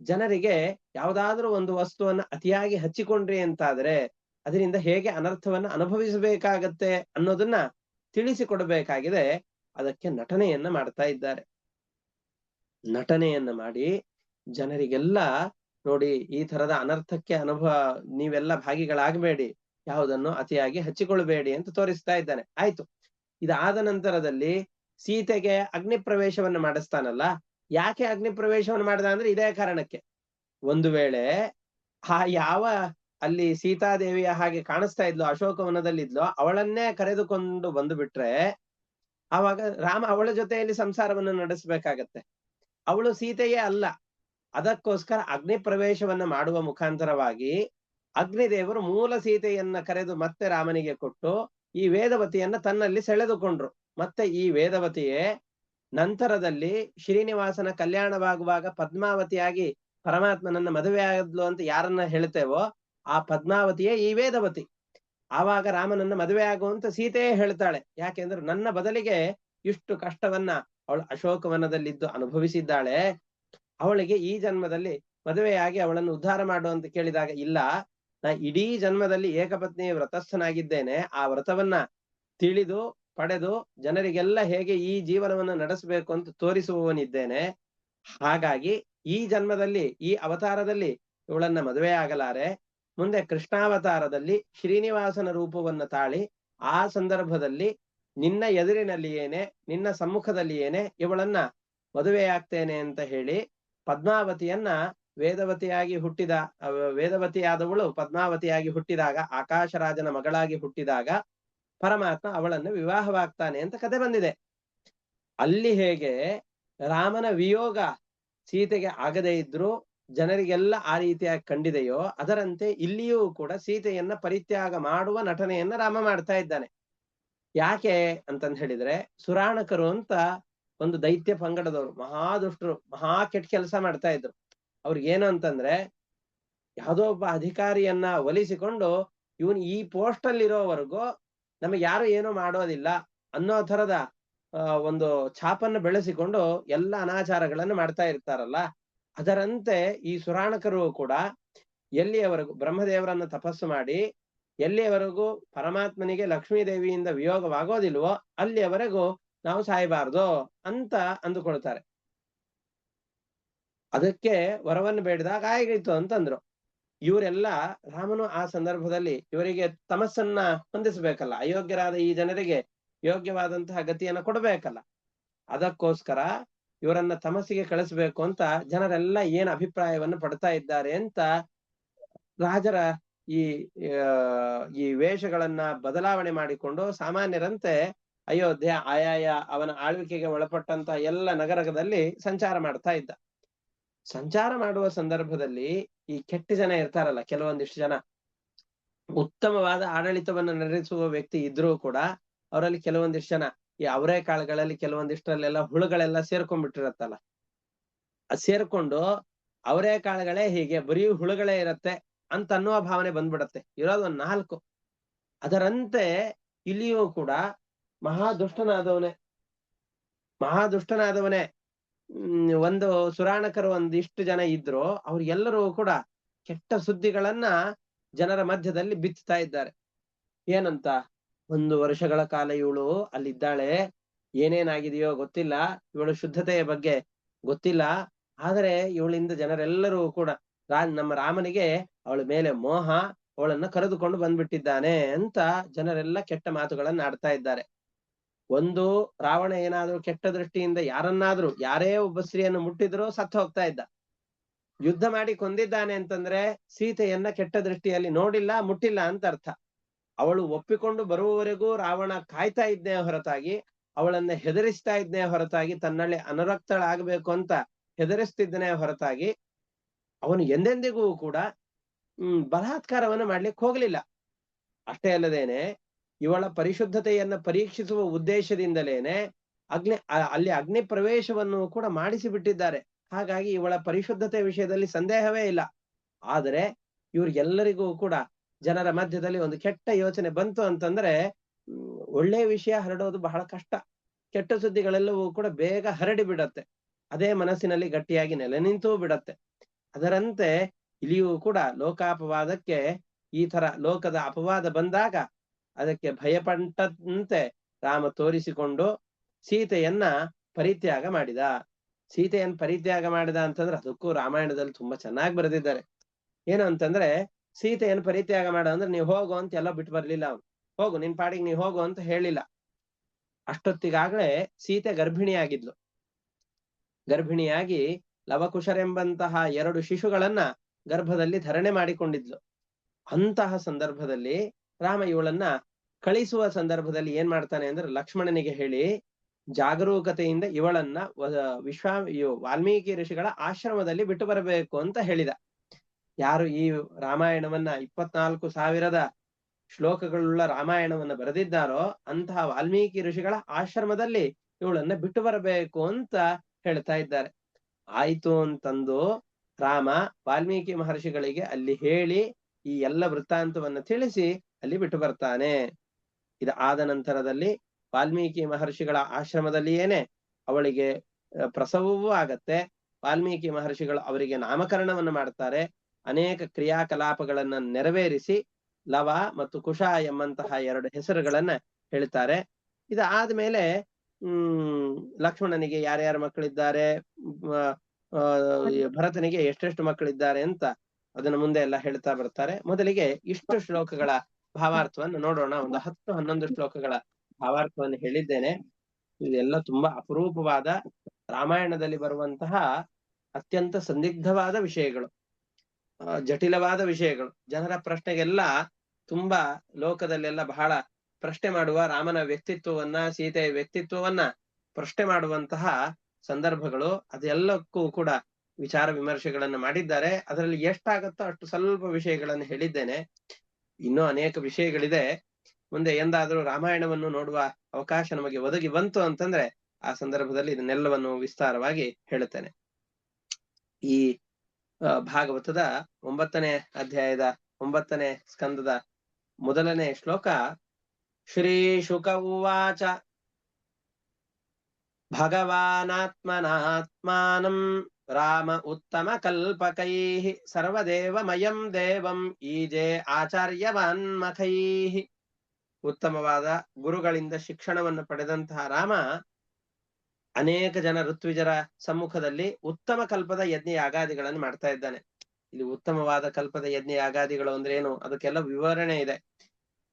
ಜನರಿಗೆ ಯಾವ್ದಾದ್ರೂ ಒಂದು ವಸ್ತುವನ್ನ ಅತಿಯಾಗಿ ಹಚ್ಚಿಕೊಂಡ್ರಿ ಅಂತಾದ್ರೆ ಅದರಿಂದ ಹೇಗೆ ಅನರ್ಥವನ್ನ ಅನುಭವಿಸಬೇಕಾಗತ್ತೆ ಅನ್ನೋದನ್ನ ತಿಳಿಸಿಕೊಡ್ಬೇಕಾಗಿದೆ. ಅದಕ್ಕೆ ನಟನೆಯನ್ನ ಮಾಡ್ತಾ ಇದ್ದಾರೆ. ನಟನೆಯನ್ನ ಮಾಡಿ ಜನರಿಗೆಲ್ಲ ನೋಡಿ ಈ ತರದ ಅನರ್ಥಕ್ಕೆ ನೀವೆಲ್ಲ ಭಾಗಿಗಳಾಗಬೇಡಿ, ಯಾವುದನ್ನು ಅತಿಯಾಗಿ ಹಚ್ಚಿಕೊಳ್ಬೇಡಿ ಅಂತ ತೋರಿಸ್ತಾ ಇದ್ದಾನೆ. ಆಯ್ತು, ಇದಾದ ನಂತರದಲ್ಲಿ ಸೀತೆಗೆ ಅಗ್ನಿ ಪ್ರವೇಶವನ್ನು ಮಾಡಿಸ್ತಾನಲ್ಲ. ಯಾಕೆ ಅಗ್ನಿ ಪ್ರವೇಶವನ್ನು ಮಾಡಿದ ಅಂದ್ರೆ ಇದೇ ಕಾರಣಕ್ಕೆ. ಒಂದು ವೇಳೆ ಯಾವ ಅಲ್ಲಿ ಸೀತಾದೇವಿಯ ಹಾಗೆ ಕಾಣಿಸ್ತಾ ಇದ್ಲು, ಅಶೋಕವನದಲ್ಲಿದ್ಲು, ಅವಳನ್ನೇ ಕರೆದುಕೊಂಡು ಬಂದು ಬಿಟ್ರೆ ಆವಾಗ ರಾಮ ಅವಳ ಜೊತೆಯಲ್ಲಿ ಸಂಸಾರವನ್ನು ನಡೆಸಬೇಕಾಗತ್ತೆ. ಅವಳು ಸೀತೆಯೇ ಅಲ್ಲ. ಅದಕ್ಕೋಸ್ಕರ ಅಗ್ನಿ ಪ್ರವೇಶವನ್ನ ಮಾಡುವ ಮುಖಾಂತರವಾಗಿ ಅಗ್ನಿದೇವರು ಮೂಲ ಸೀತೆಯನ್ನ ಕರೆದು ಮತ್ತೆ ರಾಮನಿಗೆ ಕೊಟ್ಟು ಈ ವೇದವತಿಯನ್ನ ತನ್ನಲ್ಲಿ ಸೆಳೆದುಕೊಂಡ್ರು. ಮತ್ತೆ ಈ ವೇದವತಿಯೇ ನಂತರದಲ್ಲಿ ಶ್ರೀನಿವಾಸನ ಕಲ್ಯಾಣವಾಗುವಾಗ ಪದ್ಮಾವತಿಯಾಗಿ ಪರಮಾತ್ಮನನ್ನ ಮದುವೆ ಆದ್ಲು ಅಂತ ಯಾರನ್ನ ಹೇಳ್ತೇವೋ ಆ ಪದ್ಮಾವತಿಯೇ ಈ ವೇದವತಿ. ಆವಾಗ ರಾಮನನ್ನ ಮದುವೆ ಆಗುವಂತ ಸೀತೆಯೇ ಹೇಳ್ತಾಳೆ, ಯಾಕೆಂದ್ರೆ ನನ್ನ ಬದಲಿಗೆ ಇಷ್ಟು ಕಷ್ಟವನ್ನ ಅವಳು ಅಶೋಕವನದಲ್ಲಿದ್ದು ಅನುಭವಿಸಿದ್ದಾಳೆ, ಅವಳಿಗೆ ಈ ಜನ್ಮದಲ್ಲಿ ಮದುವೆಯಾಗಿ ಅವಳನ್ನು ಉದ್ಧಾರ ಮಾಡು ಅಂತ ಕೇಳಿದಾಗ, ಇಲ್ಲ, ನಾ ಇಡೀ ಜನ್ಮದಲ್ಲಿ ಏಕಪತ್ನಿ ವ್ರತಸ್ಥನಾಗಿದ್ದೇನೆ, ಆ ವ್ರತವನ್ನ ತಿಳಿದು ಪಡೆದು ಜನರಿಗೆಲ್ಲ ಹೇಗೆ ಈ ಜೀವನವನ್ನು ನಡೆಸಬೇಕು ಅಂತ ತೋರಿಸುವವನಿದ್ದೇನೆ. ಹಾಗಾಗಿ ಈ ಜನ್ಮದಲ್ಲಿ ಈ ಅವತಾರದಲ್ಲಿ ಇವಳನ್ನ ಮದುವೆ ಆಗಲಾರೆ. ಮುಂದೆ ಕೃಷ್ಣಾವತಾರದಲ್ಲಿ ಶ್ರೀನಿವಾಸನ ರೂಪವನ್ನು ತಾಳಿ ಆ ಸಂದರ್ಭದಲ್ಲಿ ನಿನ್ನ ಎದುರಿನಲ್ಲಿಯೇನೆ ನಿನ್ನ ಸಮ್ಮುಖದಲ್ಲಿಯೇನೆ ಇವಳನ್ನ ಮದುವೆಯಾಗ್ತೇನೆ ಅಂತ ಹೇಳಿ ಪದ್ಮಾವತಿಯನ್ನ ವೇದವತಿಯಾದವಳು ಪದ್ಮಾವತಿಯಾಗಿ ಹುಟ್ಟಿದಾಗ, ಆಕಾಶರಾಜನ ಮಗಳಾಗಿ ಹುಟ್ಟಿದಾಗ ಪರಮಾತ್ಮ ಅವಳನ್ನು ವಿವಾಹವಾಗ್ತಾನೆ ಅಂತ ಕತೆ ಬಂದಿದೆ. ಅಲ್ಲಿ ಹೇಗೆ ರಾಮನ ವಿಯೋಗ ಸೀತೆಗೆ ಆಗದೇ ಇದ್ರು ಜನರಿಗೆಲ್ಲ ಆ ರೀತಿಯಾಗಿ ಕಂಡಿದೆಯೋ ಅದರಂತೆ ಇಲ್ಲಿಯೂ ಕೂಡ ಸೀತೆಯನ್ನ ಪರಿತ್ಯಾಗ ಮಾಡುವ ನಟನೆಯನ್ನ ರಾಮ ಮಾಡ್ತಾ ಇದ್ದಾನೆ. ಯಾಕೆ ಅಂತಂದ್ ಹೇಳಿದ್ರೆ, ಸುರಾಣಕರು ಅಂತ ಒಂದು ದೈತ್ಯ ಪಂಗಡದವರು, ಮಹಾದುಷ್ಟರು, ಮಹಾ ಕೆಟ್ಟ ಕೆಲಸ ಮಾಡ್ತಾ ಇದ್ರು. ಅವ್ರಿಗೇನು ಅಂತಂದ್ರೆ, ಯಾವುದೋ ಒಬ್ಬ ಅಧಿಕಾರಿಯನ್ನ ಒಲಿಸಿಕೊಂಡು ಇವನ್ ಈ ಪೋಸ್ಟ್ ಅಲ್ಲಿ ಇರೋವರೆಗೂ ನಮಗೆ ಯಾರು ಏನೋ ಮಾಡೋದಿಲ್ಲ ಅನ್ನೋ ತರದ ಒಂದು ಛಾಪನ್ನು ಬೆಳೆಸಿಕೊಂಡು ಎಲ್ಲ ಅನಾಚಾರಗಳನ್ನು ಮಾಡ್ತಾ ಇರ್ತಾರಲ್ಲ. ಅದರಂತೆ ಈ ಸುರಾಣಕರು ಕೂಡ ಎಲ್ಲಿಯವರೆಗೂ ಬ್ರಹ್ಮದೇವರನ್ನು ತಪಸ್ಸು ಮಾಡಿ ಎಲ್ಲಿಯವರೆಗೂ ಪರಮಾತ್ಮನಿಗೆ ಲಕ್ಷ್ಮೀ ದೇವಿಯಿಂದ ವಿಯೋಗವಾಗೋದಿಲ್ವೋ ಅಲ್ಲಿಯವರೆಗೂ ನಾವು ಸಾಯಬಾರ್ದು ಅಂತ ಅಂದುಕೊಳ್ತಾರೆ. ಅದಕ್ಕೆ ವರವನ್ನು ಬೇಡಿದಾಗ ಆಯ್ತು ಅಂತಂದ್ರು. ಇವರೆಲ್ಲ ರಾಮನು ಆ ಸಂದರ್ಭದಲ್ಲಿ ಇವರಿಗೆ ತಮಸ್ಸನ್ನ ಹೊಂದಿಸ್ಬೇಕಲ್ಲ, ಅಯೋಗ್ಯರಾದ ಈ ಜನರಿಗೆ ಯೋಗ್ಯವಾದಂತಹ ಗತಿಯನ್ನ ಕೊಡ್ಬೇಕಲ್ಲ. ಅದಕ್ಕೋಸ್ಕರ ಇವರನ್ನ ತಮಸ್ಸಿಗೆ ಕಳಿಸ್ಬೇಕು ಅಂತ ಜನರೆಲ್ಲ ಏನ್ ಅಭಿಪ್ರಾಯವನ್ನು ಪಡ್ತಾ ಇದ್ದಾರೆ ಅಂತ ರಾಜರ ಈ ವೇಷಗಳನ್ನ ಬದಲಾವಣೆ ಮಾಡಿಕೊಂಡು ಸಾಮಾನ್ಯರಂತೆ ಅಯೋಧ್ಯೆ ಆಯಾಯ ಅವನ ಆಳ್ವಿಕೆಗೆ ಒಳಪಟ್ಟಂತ ಎಲ್ಲ ನಗರದಲ್ಲಿ ಸಂಚಾರ ಮಾಡ್ತಾ ಇದ್ದ. ಸಂಚಾರ ಮಾಡುವ ಸಂದರ್ಭದಲ್ಲಿ ಈ ಕೆಟ್ಟ ಜನ ಇರ್ತಾರಲ್ಲ, ಕೆಲವೊಂದಿಷ್ಟು ಜನ ಉತ್ತಮವಾದ ಆಡಳಿತವನ್ನು ನಡೆಸುವ ವ್ಯಕ್ತಿ ಇದ್ರೂ ಕೂಡ ಅವರಲ್ಲಿ ಕೆಲವೊಂದಿಷ್ಟು ಜನ ಈ ಅವರೆಕಾಳುಗಳಲ್ಲಿ ಕೆಲವೊಂದಿಷ್ಟರಲ್ಲೆಲ್ಲ ಹುಳುಗಳೆಲ್ಲ ಸೇರ್ಕೊಂಡ್ಬಿಟ್ಟಿರತ್ತಲ್ಲ, ಅದ್ ಸೇರ್ಕೊಂಡು ಅವರೆಕಾಳುಗಳೇ ಹೀಗೆ ಬರೀ ಹುಳುಗಳೇ ಇರತ್ತೆ ಅಂತ ಅನ್ನುವ ಭಾವನೆ ಬಂದ್ಬಿಡತ್ತೆ. ಇರೋದು 4. ಅದರಂತೆ ಇಲ್ಲಿಯೂ ಕೂಡ ಮಹಾದುಷ್ಟನಾದವನೇ ಒಂದು ಸುರಾಣಕರು ಒಂದಿಷ್ಟು ಜನ ಇದ್ರು. ಅವ್ರೆಲ್ಲರೂ ಕೂಡ ಕೆಟ್ಟ ಸುದ್ದಿಗಳನ್ನ ಜನರ ಮಧ್ಯದಲ್ಲಿ ಬಿತ್ತುತ್ತಾ ಇದ್ದಾರೆ. ಏನಂತ, 1 ವರ್ಷಗಳ ಕಾಲ ಇವಳು ಅಲ್ಲಿದ್ದಾಳೆ, ಏನೇನಾಗಿದೆಯೋ ಗೊತ್ತಿಲ್ಲ, ಇವಳು ಶುದ್ಧತೆಯ ಬಗ್ಗೆ ಗೊತ್ತಿಲ್ಲ, ಆದರೆ ಇವಳಿಂದ ಜನರೆಲ್ಲರೂ ಕೂಡ ನಮ್ಮ ರಾಮನಿಗೆ ಅವಳ ಮೇಲೆ ಮೋಹ, ಅವಳನ್ನ ಕರೆದುಕೊಂಡು ಬಂದ್ಬಿಟ್ಟಿದ್ದಾನೆ ಅಂತ ಜನರೆಲ್ಲ ಕೆಟ್ಟ ಮಾತುಗಳನ್ನ ಆಡ್ತಾ ಇದ್ದಾರೆ. ಒಂದು, ರಾವಣ ಏನಾದ್ರೂ ಕೆಟ್ಟ ದೃಷ್ಟಿಯಿಂದ ಯಾರನ್ನಾದ್ರೂ ಯಾರೇ ಒಬ್ಬ ಸ್ತ್ರೀಯನ್ನು ಮುಟ್ಟಿದ್ರೂ ಸತ್ತು ಹೋಗ್ತಾ ಇದ್ದ. ಯುದ್ಧ ಮಾಡಿ ಕೊಂದಿದ್ದಾನೆ ಅಂತಂದ್ರೆ ಸೀತೆಯನ್ನ ಕೆಟ್ಟ ದೃಷ್ಟಿಯಲ್ಲಿ ನೋಡಿಲ್ಲ, ಮುಟ್ಟಿಲ್ಲ ಅಂತ ಅರ್ಥ. ಅವಳು ಒಪ್ಪಿಕೊಂಡು ಬರುವವರೆಗೂ ರಾವಣ ಕಾಯ್ತಾ ಇದ್ನೇ ಹೊರತಾಗಿ, ಅವಳನ್ನ ಹೆದರಿಸ್ತಾ ಇದ್ನೇ ಹೊರತಾಗಿ, ತನ್ನಲ್ಲಿ ಅನುರಕ್ತಳಾಗಬೇಕು ಅಂತ ಹೆದರಿಸ್ತಿದ್ದನೇ ಹೊರತಾಗಿ ಅವನು ಎಂದೆಂದಿಗೂ ಕೂಡ ಬಲಾತ್ಕಾರವನ್ನು ಮಾಡ್ಲಿಕ್ಕೆ ಹೋಗ್ಲಿಲ್ಲ. ಅಷ್ಟೇ ಅಲ್ಲದೇನೆ ಇವಳ ಪರಿಶುದ್ಧತೆಯನ್ನ ಪರೀಕ್ಷಿಸುವ ಉದ್ದೇಶದಿಂದಲೇನೆ ಅಲ್ಲಿ ಅಗ್ನಿ ಪ್ರವೇಶವನ್ನು ಕೂಡ ಮಾಡಿಸಿ ಬಿಟ್ಟಿದ್ದಾರೆ. ಹಾಗಾಗಿ ಇವಳ ಪರಿಶುದ್ಧತೆ ವಿಷಯದಲ್ಲಿ ಸಂದೇಹವೇ ಇಲ್ಲ. ಆದರೆ ಇವ್ರಿಗೆಲ್ಲರಿಗೂ ಕೂಡ ಜನರ ಮಧ್ಯದಲ್ಲಿ ಒಂದು ಕೆಟ್ಟ ಯೋಚನೆ ಬಂತು ಅಂತಂದ್ರೆ ಒಳ್ಳೆಯ ವಿಷಯ ಹರಡೋದು ಬಹಳ ಕಷ್ಟ. ಕೆಟ್ಟ ಸುದ್ದಿಗಳೆಲ್ಲವೂ ಕೂಡ ಬೇಗ ಹರಡಿ ಬಿಡತ್ತೆ, ಅದೇ ಮನಸ್ಸಿನಲ್ಲಿ ಗಟ್ಟಿಯಾಗಿ ನೆಲೆ ನಿಂತೂ ಬಿಡತ್ತೆ. ಅದರಂತೆ ಇಲ್ಲಿಯೂ ಕೂಡ ಲೋಕಾಪವಾದಕ್ಕೆ ಈ ತರ ಲೋಕದ ಅಪವಾದ ಬಂದಾಗ ಅದಕ್ಕೆ ಭಯಪಟ್ಟಂತೆ ರಾಮ ತೋರಿಸಿಕೊಂಡು ಸೀತೆಯನ್ನ ಪರಿತ್ಯಾಗ ಮಾಡಿದ. ಸೀತೆಯನ್ನ ಪರಿತ್ಯಾಗ ಮಾಡಿದ ಅಂತಂದ್ರೆ ಅದಕ್ಕೂ ರಾಮಾಯಣದಲ್ಲಿ ತುಂಬಾ ಚೆನ್ನಾಗಿ ಬರೆದಿದ್ದಾರೆ. ಏನು ಅಂತಂದ್ರೆ, ಸೀತೆಯನ್ನು ಪರಿತ್ಯಾಗ ಮಾಡ ಅಂದ್ರೆ ನೀವು ಹೋಗು ಅಂತ ಎಲ್ಲ ಬಿಟ್ಟು ಬರ್ಲಿಲ್ಲ. ಅವನು ಹೋಗು ನಿನ್ ಪಾಡಿಗೆ ನೀವು ಹೋಗು ಅಂತ ಹೇಳಿಲ್ಲ. ಅಷ್ಟೊತ್ತಿಗಾಗಲೇ ಸೀತೆ ಗರ್ಭಿಣಿಯಾಗಿದ್ಲು. ಗರ್ಭಿಣಿಯಾಗಿ ಲವಕುಶರೆಂಬಂತಹ 2 ಶಿಶುಗಳನ್ನ ಗರ್ಭದಲ್ಲಿ ಧರಣೆ ಮಾಡಿಕೊಂಡಿದ್ಲು. ಅಂತಹ ಸಂದರ್ಭದಲ್ಲಿ ರಾಮ ಇವಳನ್ನ ಕಳಿಸುವ ಸಂದರ್ಭದಲ್ಲಿ ಏನ್ ಮಾಡ್ತಾನೆ ಅಂದ್ರೆ, ಲಕ್ಷ್ಮಣನಿಗೆ ಹೇಳಿ ಜಾಗರೂಕತೆಯಿಂದ ಇವಳನ್ನ ವಾಲ್ಮೀಕಿ ಋಷಿಗಳ ಆಶ್ರಮದಲ್ಲಿ ಬಿಟ್ಟು ಬರಬೇಕು ಅಂತ ಹೇಳಿದ. ಯಾರು ಈ ರಾಮಾಯಣವನ್ನ 24,000 ಶ್ಲೋಕಗಳುಳ್ಳ ರಾಮಾಯಣವನ್ನ ಬರೆದಿದ್ದಾರೋ ಅಂತಹ ವಾಲ್ಮೀಕಿ ಋಷಿಗಳ ಆಶ್ರಮದಲ್ಲಿ ಇವಳನ್ನ ಬಿಟ್ಟು ಬರಬೇಕು ಅಂತ ಹೇಳ್ತಾ ಇದ್ದಾರೆ. ಆಯ್ತು ಅಂತಂದು ರಾಮ ವಾಲ್ಮೀಕಿ ಮಹರ್ಷಿಗಳಿಗೆ ಅಲ್ಲಿ ಹೇಳಿ ಈ ಎಲ್ಲ ವೃತ್ತಾಂತವನ್ನ ತಿಳಿಸಿ ಅಲ್ಲಿ ಬಿಟ್ಟು ಬರ್ತಾನೆ. ಇದು ಆದ ನಂತರದಲ್ಲಿ ವಾಲ್ಮೀಕಿ ಮಹರ್ಷಿಗಳ ಆಶ್ರಮದಲ್ಲಿಯೇನೆ ಅವಳಿಗೆ ಪ್ರಸವವೂ ಆಗತ್ತೆ. ವಾಲ್ಮೀಕಿ ಮಹರ್ಷಿಗಳು ಅವರಿಗೆ ನಾಮಕರಣವನ್ನು ಮಾಡ್ತಾರೆ. ಅನೇಕ ಕ್ರಿಯಾಕಲಾಪಗಳನ್ನ ನೆರವೇರಿಸಿ ಲವ ಮತ್ತು ಕುಶ ಎಂಬಂತಹ 2 ಹೆಸರುಗಳನ್ನ ಹೇಳ್ತಾರೆ. ಇದು ಆದ್ಮೇಲೆ ಲಕ್ಷ್ಮಣನಿಗೆ ಯಾರ್ಯಾರ ಮಕ್ಕಳಿದ್ದಾರೆ, ಭರತನಿಗೆ ಎಷ್ಟೆಷ್ಟು ಮಕ್ಕಳಿದ್ದಾರೆ ಅಂತ ಅದನ್ನ ಮುಂದೆ ಎಲ್ಲ ಹೇಳ್ತಾ ಬರ್ತಾರೆ. ಮೊದಲಿಗೆ ಇಷ್ಟು ಶ್ಲೋಕಗಳ ಭಾವಾರ್ಥವನ್ನು ನೋಡೋಣ. ಒಂದು 10-11 ಶ್ಲೋಕಗಳ ಭಾವಾರ್ಥವನ್ನು ಹೇಳಿದ್ದೇನೆ. ಇದೆಲ್ಲ ತುಂಬಾ ಅಪರೂಪವಾದ ರಾಮಾಯಣದಲ್ಲಿ ಬರುವಂತಹ ಅತ್ಯಂತ ಸಂದಿಗ್ಧವಾದ ವಿಷಯಗಳು, ಜಟಿಲವಾದ ವಿಷಯಗಳು. ಜನರ ಪ್ರಶ್ನೆಗೆಲ್ಲ ತುಂಬಾ ಲೋಕದಲ್ಲೆಲ್ಲ ಬಹಳ ಪ್ರಶ್ನೆ ಮಾಡುವ, ರಾಮನ ವ್ಯಕ್ತಿತ್ವವನ್ನ ಸೀತೆಯ ವ್ಯಕ್ತಿತ್ವವನ್ನ ಪ್ರಶ್ನೆ ಮಾಡುವಂತಹ ಸಂದರ್ಭಗಳು, ಅದೆಲ್ಲಕ್ಕೂ ಕೂಡ ವಿಚಾರ ವಿಮರ್ಶೆಗಳನ್ನ ಮಾಡಿದ್ದಾರೆ. ಅದರಲ್ಲಿ ಎಷ್ಟಾಗತ್ತೋ ಅಷ್ಟು ಸ್ವಲ್ಪ ವಿಷಯಗಳನ್ನು ಹೇಳಿದ್ದೇನೆ. ಇನ್ನೂ ಅನೇಕ ವಿಷಯಗಳಿದೆ. ಮುಂದೆ ಎಂದಾದ್ರೂ ರಾಮಾಯಣವನ್ನು ನೋಡುವ ಅವಕಾಶ ನಮಗೆ ಒದಗಿ ಬಂತು ಅಂತಂದ್ರೆ ಆ ಸಂದರ್ಭದಲ್ಲಿ ಇದನ್ನೆಲ್ಲವನ್ನು ವಿಸ್ತಾರವಾಗಿ ಹೇಳುತ್ತೇನೆ. ಈ ಭಾಗವತದ 9ನೇ ಅಧ್ಯಾಯದ 9ನೇ ಸ್ಕಂದದ 1ನೇ ಶ್ಲೋಕ. ಶ್ರೀ ಶುಕ ಉವಾಚ ಭಗವಾನಾತ್ಮನಾತ್ಮಾನಂ ರಾಮ ಉತ್ತಮ ಕಲ್ಪಕೈಃ ಸರ್ವದೇವಮಯಂ ದೇವಂ ಈಜೆ ಆಚಾರ್ಯವಾನ್ಮಖೈಃ. ಉತ್ತಮವಾದ ಗುರುಗಳಿಂದ ಶಿಕ್ಷಣವನ್ನು ಪಡೆದಂತಹ ರಾಮ ಅನೇಕ ಜನ ಋತ್ವಿಜರ ಸಮ್ಮುಖದಲ್ಲಿ ಉತ್ತಮ ಕಲ್ಪದ ಯಜ್ಞ ಯಾಗಾದಿಗಳನ್ನು ಮಾಡ್ತಾ ಇದ್ದಾನೆ. ಇಲ್ಲಿ ಉತ್ತಮವಾದ ಕಲ್ಪದ ಯಜ್ಞ ಯಾಗಾದಿಗಳು ಅಂದ್ರೆ ಏನು, ಅದಕ್ಕೆಲ್ಲ ವಿವರಣೆ ಇದೆ.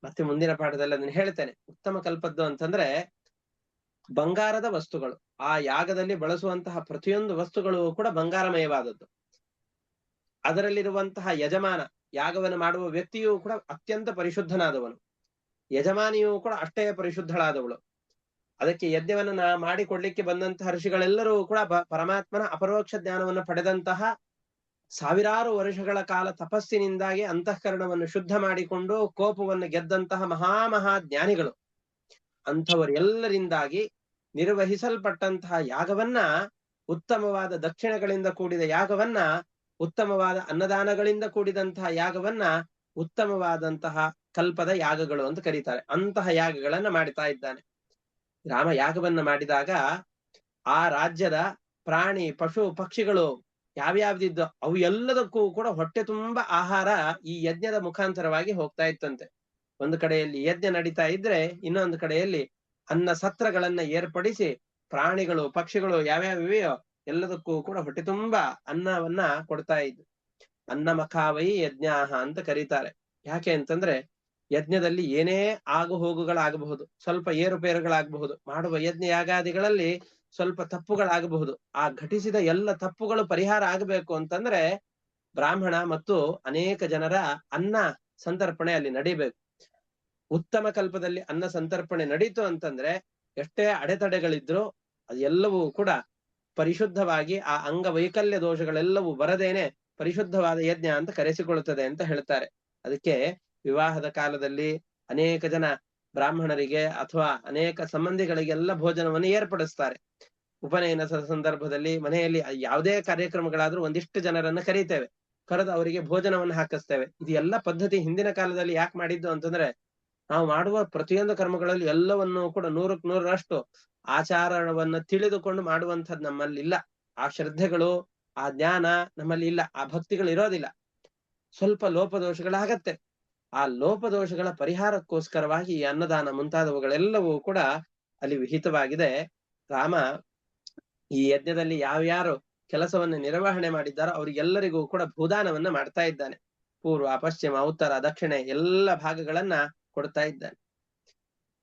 ಮತ್ತೆ ಮುಂದಿನ ಪಾಠದಲ್ಲಿ ಅದನ್ನ ಹೇಳ್ತೇನೆ. ಉತ್ತಮ ಕಲ್ಪದ್ದು ಅಂತಂದ್ರೆ ಬಂಗಾರದ ವಸ್ತುಗಳು. ಆ ಯಾಗದಲ್ಲಿ ಬಳಸುವಂತಹ ಪ್ರತಿಯೊಂದು ವಸ್ತುಗಳು ಕೂಡ ಬಂಗಾರಮಯವಾದದ್ದು. ಅದರಲ್ಲಿರುವಂತಹ ಯಜಮಾನ, ಯಾಗವನ್ನು ಮಾಡುವ ವ್ಯಕ್ತಿಯೂ ಕೂಡ ಅತ್ಯಂತ ಪರಿಶುದ್ಧನಾದವನು, ಯಜಮಾನಿಯೂ ಕೂಡ ಅಷ್ಟೇ ಪರಿಶುದ್ಧಳಾದವಳು. ಅದಕ್ಕೆ ಯಜ್ಞವನ್ನ ಮಾಡಿಕೊಡ್ಲಿಕ್ಕೆ ಬಂದಂತಹ ಋಷಿಗಳೆಲ್ಲರೂ ಕೂಡ ಪರಮಾತ್ಮನ ಅಪರೋಕ್ಷ ಜ್ಞಾನವನ್ನು ಪಡೆದಂತಹ, ಸಾವಿರಾರು ವರ್ಷಗಳ ಕಾಲ ತಪಸ್ಸಿನಿಂದಾಗಿ ಅಂತಃಕರಣವನ್ನು ಶುದ್ಧ ಮಾಡಿಕೊಂಡು ಕೋಪವನ್ನು ಗೆದ್ದಂತಹ ಮಹಾ ಜ್ಞಾನಿಗಳು. ಅಂಥವರೆಲ್ಲರಿಂದಾಗಿ ನಿರ್ವಹಿಸಲ್ಪಟ್ಟಂತಹ ಯಾಗವನ್ನ, ಉತ್ತಮವಾದ ದಕ್ಷಿಣಗಳಿಂದ ಕೂಡಿದ ಯಾಗವನ್ನ, ಉತ್ತಮವಾದ ಅನ್ನದಾನಗಳಿಂದ ಕೂಡಿದಂತಹ ಯಾಗವನ್ನ ಉತ್ತಮವಾದಂತಹ ಕಲ್ಪದ ಯಾಗಗಳು ಅಂತ ಕರೀತಾರೆ. ಅಂತಹ ಯಾಗಗಳನ್ನ ಮಾಡ್ತಾ ಇದ್ದಾನೆ ರಾಮ. ಯಾಗವನ್ನ ಮಾಡಿದಾಗ ಆ ರಾಜ್ಯದ ಪ್ರಾಣಿ ಪಶು ಪಕ್ಷಿಗಳು ಯಾವ್ಯಾವ್ದಿದ್ದು ಅವು ಎಲ್ಲದಕ್ಕೂ ಕೂಡ ಹೊಟ್ಟೆ ತುಂಬಾ ಆಹಾರ ಈ ಯಜ್ಞದ ಮುಖಾಂತರವಾಗಿ ಹೋಗ್ತಾ ಇತ್ತಂತೆ. ಒಂದು ಕಡೆಯಲ್ಲಿ ಯಜ್ಞ ನಡೀತಾ ಇದ್ರೆ ಇನ್ನೊಂದು ಕಡೆಯಲ್ಲಿ ಅನ್ನ ಸತ್ರಗಳನ್ನ ಏರ್ಪಡಿಸಿ ಪ್ರಾಣಿಗಳು ಪಕ್ಷಿಗಳು ಯಾವ್ಯಾವ ಇವೆಯೋ ಎಲ್ಲದಕ್ಕೂ ಕೂಡ ಹೊಟ್ಟೆ ತುಂಬಾ ಅನ್ನವನ್ನ ಕೊಡ್ತಾ ಇದ್ರು. ಅನ್ನ ಮಖಾವೈ ಯಜ್ಞಾಹ ಅಂತ ಕರೀತಾರೆ. ಯಾಕೆ ಅಂತಂದ್ರೆ ಯಜ್ಞದಲ್ಲಿ ಏನೇ ಆಗು ಹೋಗುಗಳಾಗಬಹುದು, ಸ್ವಲ್ಪ ಏರುಪೇರುಗಳಾಗಬಹುದು, ಮಾಡುವ ಯಜ್ಞ ಯಾಗಾದಿಗಳಲ್ಲಿ ಸ್ವಲ್ಪ ತಪ್ಪುಗಳಾಗಬಹುದು. ಆ ಘಟಿಸಿದ ಎಲ್ಲ ತಪ್ಪುಗಳು ಪರಿಹಾರ ಆಗಬೇಕು ಅಂತಂದ್ರೆ ಬ್ರಾಹ್ಮಣ ಮತ್ತು ಅನೇಕ ಜನರ ಅನ್ನ ಸಂತರ್ಪಣೆ ಅಲ್ಲಿ ನಡಿಬೇಕು. ಉತ್ತಮ ಕಲ್ಪದಲ್ಲಿ ಅನ್ನ ಸಂತರ್ಪಣೆ ನಡೀತು ಅಂತಂದ್ರೆ ಎಷ್ಟೇ ಅಡೆತಡೆಗಳಿದ್ರು ಅದೆಲ್ಲವೂ ಕೂಡ ಪರಿಶುದ್ಧವಾಗಿ ಆ ಅಂಗವೈಕಲ್ಯ ದೋಷಗಳೆಲ್ಲವೂ ಬರದೇನೆ ಪರಿಶುದ್ಧವಾದ ಯಜ್ಞ ಅಂತ ಕರೆಸಿಕೊಳ್ಳುತ್ತದೆ ಅಂತ ಹೇಳ್ತಾರೆ. ಅದಕ್ಕೆ ವಿವಾಹದ ಕಾಲದಲ್ಲಿ ಅನೇಕ ಜನ ಬ್ರಾಹ್ಮಣರಿಗೆ ಅಥವಾ ಅನೇಕ ಸಂಬಂಧಿಗಳಿಗೆಲ್ಲ ಭೋಜನವನ್ನು ಏರ್ಪಡಿಸ್ತಾರೆ. ಉಪನಯನ ಸಂದರ್ಭದಲ್ಲಿ ಮನೆಯಲ್ಲಿ ಯಾವುದೇ ಕಾರ್ಯಕ್ರಮಗಳಾದ್ರೂ ಒಂದಿಷ್ಟು ಜನರನ್ನ ಕರೀತೇವೆ, ಕರೆದು ಅವರಿಗೆ ಭೋಜನವನ್ನು ಹಾಕಿಸ್ತೇವೆ. ಇದು ಎಲ್ಲ ಪದ್ಧತಿ ಹಿಂದಿನ ಕಾಲದಲ್ಲಿ ಯಾಕೆ ಮಾಡಿದ್ದು ಅಂತಂದ್ರೆ ನಾವು ಮಾಡುವ ಪ್ರತಿಯೊಂದು ಕರ್ಮಗಳಲ್ಲಿ ಎಲ್ಲವನ್ನೂ ಕೂಡ 100% ಆಚಾರವನ್ನ ತಿಳಿದುಕೊಂಡು ಮಾಡುವಂಥದ್ದು ನಮ್ಮಲ್ಲಿ ಇಲ್ಲ. ಆ ಶ್ರದ್ಧೆಗಳು ಆ ಜ್ಞಾನ ನಮ್ಮಲ್ಲಿ ಇಲ್ಲ, ಆ ಭಕ್ತಿಗಳು ಇರೋದಿಲ್ಲ. ಸ್ವಲ್ಪ ಲೋಪದೋಷಗಳಾಗತ್ತೆ. ಆ ಲೋಪದೋಷಗಳ ಪರಿಹಾರಕ್ಕೋಸ್ಕರವಾಗಿ ಈ ಅನ್ನದಾನ ಮುಂತಾದವುಗಳೆಲ್ಲವೂ ಕೂಡ ಅಲ್ಲಿ ವಿಹಿತವಾಗಿದೆ. ರಾಮ ಈ ಯಜ್ಞದಲ್ಲಿ ಯಾವ್ಯಾರು ಕೆಲಸವನ್ನು ನಿರ್ವಹಣೆ ಮಾಡಿದ್ದಾರೋ ಅವರಿಗೆಲ್ಲರಿಗೂ ಕೂಡ ಭೂದಾನವನ್ನ ಮಾಡ್ತಾ ಇದ್ದಾನೆ. ಪೂರ್ವ ಪಶ್ಚಿಮ ಉತ್ತರ ದಕ್ಷಿಣ ಎಲ್ಲ ಭಾಗಗಳನ್ನ ಕೊಡ್ತಾ ಇದ್ದಾನೆ.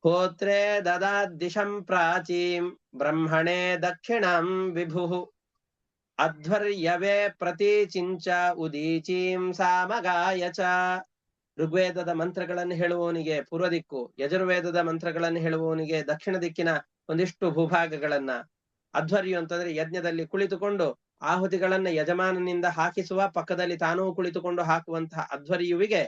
ಹೋತ್ರೆ ದದಾದಿಶಂ ಪ್ರಾಚೀಂ ಬ್ರಹ್ಮಣೇ ದಕ್ಷಿಣಂ ವಿಭು ಅಧ್ವರ್ಯವೇ ಪ್ರತೀಚಿಂಚ ಉದೀಚೀಂ ಸಾಮಗಾಯ ಚ. ಋಗ್ವೇದದ ಮಂತ್ರಗಳನ್ನು ಹೇಳುವವನಿಗೆ ಪೂರ್ವ ದಿಕ್ಕು, ಯಜುರ್ವೇದದ ಮಂತ್ರಗಳನ್ನು ಹೇಳುವವನಿಗೆ ದಕ್ಷಿಣ ದಿಕ್ಕಿನ ಒಂದಿಷ್ಟು ಭೂಭಾಗಗಳನ್ನ, ಅಧ್ವರ್ಯು ಅಂತಂದ್ರೆ ಯಜ್ಞದಲ್ಲಿ ಕುಳಿತುಕೊಂಡು ಆಹುತಿಗಳನ್ನ ಯಜಮಾನನಿಂದ ಹಾಕಿಸುವ ಪಕ್ಕದಲ್ಲಿ ತಾನೂ ಕುಳಿತುಕೊಂಡು ಹಾಕುವಂತಹ ಅಧ್ವರ್ಯುವಿಗೆ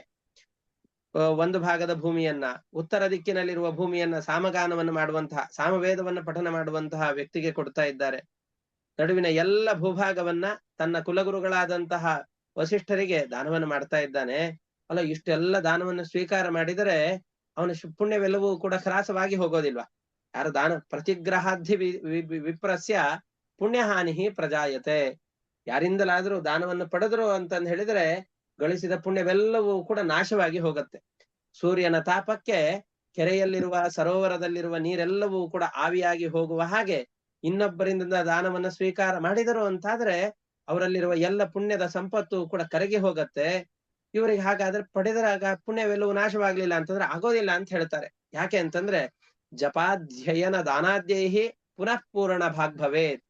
ಒಂದು ಭಾಗದ ಭೂಮಿಯನ್ನ, ಉತ್ತರ ದಿಕ್ಕಿನಲ್ಲಿರುವ ಭೂಮಿಯನ್ನ ಸಾಮಗಾನವನ್ನು ಮಾಡುವಂತಹ ಸಾಮವೇದವನ್ನ ಪಠನ ಮಾಡುವಂತಹ ವ್ಯಕ್ತಿಗೆ ಕೊಡ್ತಾ ಇದ್ದಾರೆ. ನಡುವಿನ ಎಲ್ಲ ಭೂಭಾಗವನ್ನ ತನ್ನ ಕುಲಗುರುಗಳಾದಂತಹ ವಸಿಷ್ಠರಿಗೆ ದಾನವನ್ನು ಮಾಡ್ತಾ ಇದ್ದಾನೆ. ಅಲ್ಲ, ಇಷ್ಟೆಲ್ಲ ದಾನವನ್ನು ಸ್ವೀಕಾರ ಮಾಡಿದರೆ ಅವನ ಪುಣ್ಯವೆಲ್ಲವೂ ಕೂಡ ಖರಾಸವಾಗಿ ಹೋಗೋದಿಲ್ವಾ? ಯಾರು ದಾನ ಪ್ರತಿಗ್ರಹಾಧಿ ವಿಪ್ರಸ್ಯ ಪುಣ್ಯಹಾನಿ ಪ್ರಜಾಯತೆ. ಯಾರಿಂದಲಾದ್ರೂ ದಾನವನ್ನು ಪಡೆದ್ರು ಅಂತಂದು ಹೇಳಿದ್ರೆ ಗಳಿಸಿದ ಪುಣ್ಯವೆಲ್ಲವೂ ಕೂಡ ನಾಶವಾಗಿ ಹೋಗುತ್ತೆ. ಸೂರ್ಯನ ತಾಪಕ್ಕೆ ಕೆರೆಯಲ್ಲಿರುವ ಸರೋವರದಲ್ಲಿರುವ ನೀರೆಲ್ಲವೂ ಕೂಡ ಆವಿಯಾಗಿ ಹೋಗುವ ಹಾಗೆ ಇನ್ನೊಬ್ಬರಿಂದ ದಾನವನ್ನ ಸ್ವೀಕಾರ ಮಾಡಿದರು ಅಂತಾದ್ರೆ ಅವರಲ್ಲಿರುವ ಎಲ್ಲ ಪುಣ್ಯದ ಸಂಪತ್ತು ಕೂಡ ಕರಗಿ ಹೋಗತ್ತೆ. ಇವರಿಗೆ ಹಾಗಾದ್ರೆ ಪಡೆದರಾಗ ಪುಣ್ಯವೆಲ್ಲವೂ ನಾಶವಾಗ್ಲಿಲ್ಲ ಅಂತಂದ್ರೆ ಆಗೋದಿಲ್ಲ ಅಂತ ಹೇಳ್ತಾರೆ. ಯಾಕೆ ಅಂತಂದ್ರೆ ಜಪಾಧ್ಯಯನ ದಾನಾದ್ಯೈಹಿ ಪುನಃ ಪೂರ್ಣ ಭಾಗ್ಭವೇತ್.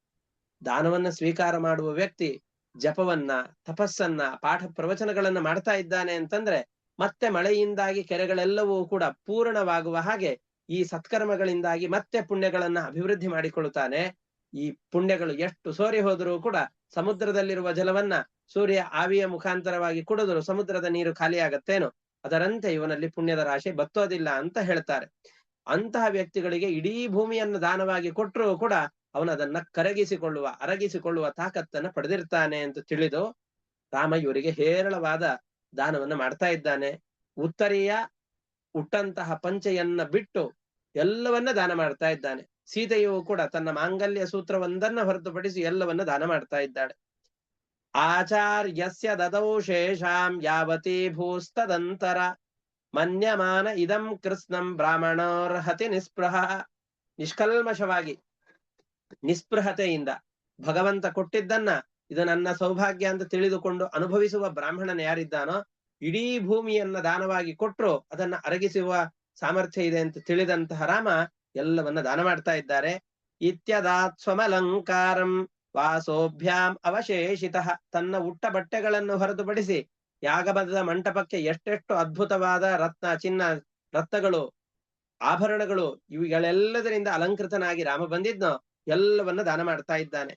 ದಾನವನ್ನ ಸ್ವೀಕಾರ ಮಾಡುವ ವ್ಯಕ್ತಿ ಜಪವನ್ನ, ತಪಸ್ಸನ್ನ, ಪಾಠ ಪ್ರವಚನಗಳನ್ನ ಮಾಡ್ತಾ ಇದ್ದಾನೆ ಅಂತಂದ್ರೆ ಮತ್ತೆ ಮಳೆಯಿಂದಾಗಿ ಕೆರೆಗಳೆಲ್ಲವೂ ಕೂಡ ಪೂರ್ಣವಾಗುವ ಹಾಗೆ ಈ ಸತ್ಕರ್ಮಗಳಿಂದಾಗಿ ಮತ್ತೆ ಪುಣ್ಯಗಳನ್ನ ಅಭಿವೃದ್ಧಿ ಮಾಡಿಕೊಳ್ಳುತ್ತಾನೆ. ಈ ಪುಣ್ಯಗಳು ಎಷ್ಟು ಸೋರಿ ಹೋದರೂ ಕೂಡ ಸಮುದ್ರದಲ್ಲಿರುವ ಜಲವನ್ನ ಸೂರ್ಯ ಆವಿಯ ಮುಖಾಂತರವಾಗಿ ಕುಡಿದ್ರು ಸಮುದ್ರದ ನೀರು ಖಾಲಿಯಾಗತ್ತೇನೋ ಅದರಂತೆ ಇವನಲ್ಲಿ ಪುಣ್ಯದ ರಾಶಿ ಬತ್ತೋದಿಲ್ಲ ಅಂತ ಹೇಳ್ತಾರೆ. ಅಂತಹ ವ್ಯಕ್ತಿಗಳಿಗೆ ಇಡೀ ಭೂಮಿಯನ್ನು ದಾನವಾಗಿ ಕೊಟ್ಟರೂ ಕೂಡ ಅವನದನ್ನ ಅರಗಿಸಿಕೊಳ್ಳುವ ತಾಕತ್ತನ್ನ ಪಡೆದಿರ್ತಾನೆ ಅಂತ ತಿಳಿದು ರಾಮ ಇವರಿಗೆ ಹೇರಳವಾದ ದಾನವನ್ನ ಮಾಡ್ತಾ ಇದ್ದಾನೆ. ಉತ್ತರೀಯ ಉಟ್ಟಂತಹ ಪಂಚೆಯನ್ನ ಬಿಟ್ಟು ಎಲ್ಲವನ್ನ ದಾನ ಮಾಡ್ತಾ ಇದ್ದಾನೆ. ಸೀತೆಯು ಕೂಡ ತನ್ನ ಮಾಂಗಲ್ಯ ಸೂತ್ರವೊಂದನ್ನ ಹೊರತುಪಡಿಸಿ ಎಲ್ಲವನ್ನ ದಾನ ಮಾಡ್ತಾ ಇದ್ದಾಳೆ. ಆಚಾರ್ಯಸ್ಯ ದದೌ ಶೇಷಾಂ ಯಾವತಿ ಭೂಸ್ತದಂತರ ಮನ್ಯಮಾನ ಇದಂ ಕೃಷ್ಣಂ ಬ್ರಾಹ್ಮಣೋರ್ಹತಿ ನಿಸ್ಪೃಹ. ನಿಷ್ಕಲ್ಮಶವಾಗಿ ನಿಸ್ಪೃಹತೆಯಿಂದ ಭಗವಂತ ಕೊಟ್ಟಿದ್ದನ್ನ ಇದು ನನ್ನ ಸೌಭಾಗ್ಯ ಅಂತ ತಿಳಿದುಕೊಂಡು ಅನುಭವಿಸುವ ಬ್ರಾಹ್ಮಣನ ಯಾರಿದ್ದಾನೋ ಇಡೀ ಭೂಮಿಯನ್ನ ದಾನವಾಗಿ ಕೊಟ್ಟರು ಅದನ್ನ ಅರಗಿಸುವ ಸಾಮರ್ಥ್ಯ ಇದೆ ಅಂತ ತಿಳಿದಂತಹ ರಾಮ ಎಲ್ಲವನ್ನ ದಾನ ಮಾಡ್ತಾ ಇದ್ದಾರೆ. ಇತ್ಯದಾತ್ ಸ್ವಮಲಂಕಾರಂ ವಾಸೋಭ್ಯಾಂ ಅವಶೇಷಿತ. ತನ್ನ ಉಟ್ಟ ಬಟ್ಟೆಗಳನ್ನು ಹೊರತುಪಡಿಸಿ ಯಾಗಬದ್ಧ ಮಂಟಪಕ್ಕೆ ಎಷ್ಟೆಷ್ಟು ಅದ್ಭುತವಾದ ರತ್ನ, ಚಿನ್ನ, ರತ್ನಗಳು, ಆಭರಣಗಳು ಇವುಗಳೆಲ್ಲದರಿಂದ ಅಲಂಕೃತನಾಗಿ ರಾಮ ಬಂದಿದ್ನೋ ಎಲ್ಲವನ್ನ ದಾನ ಮಾಡ್ತಾ ಇದ್ದಾನೆ.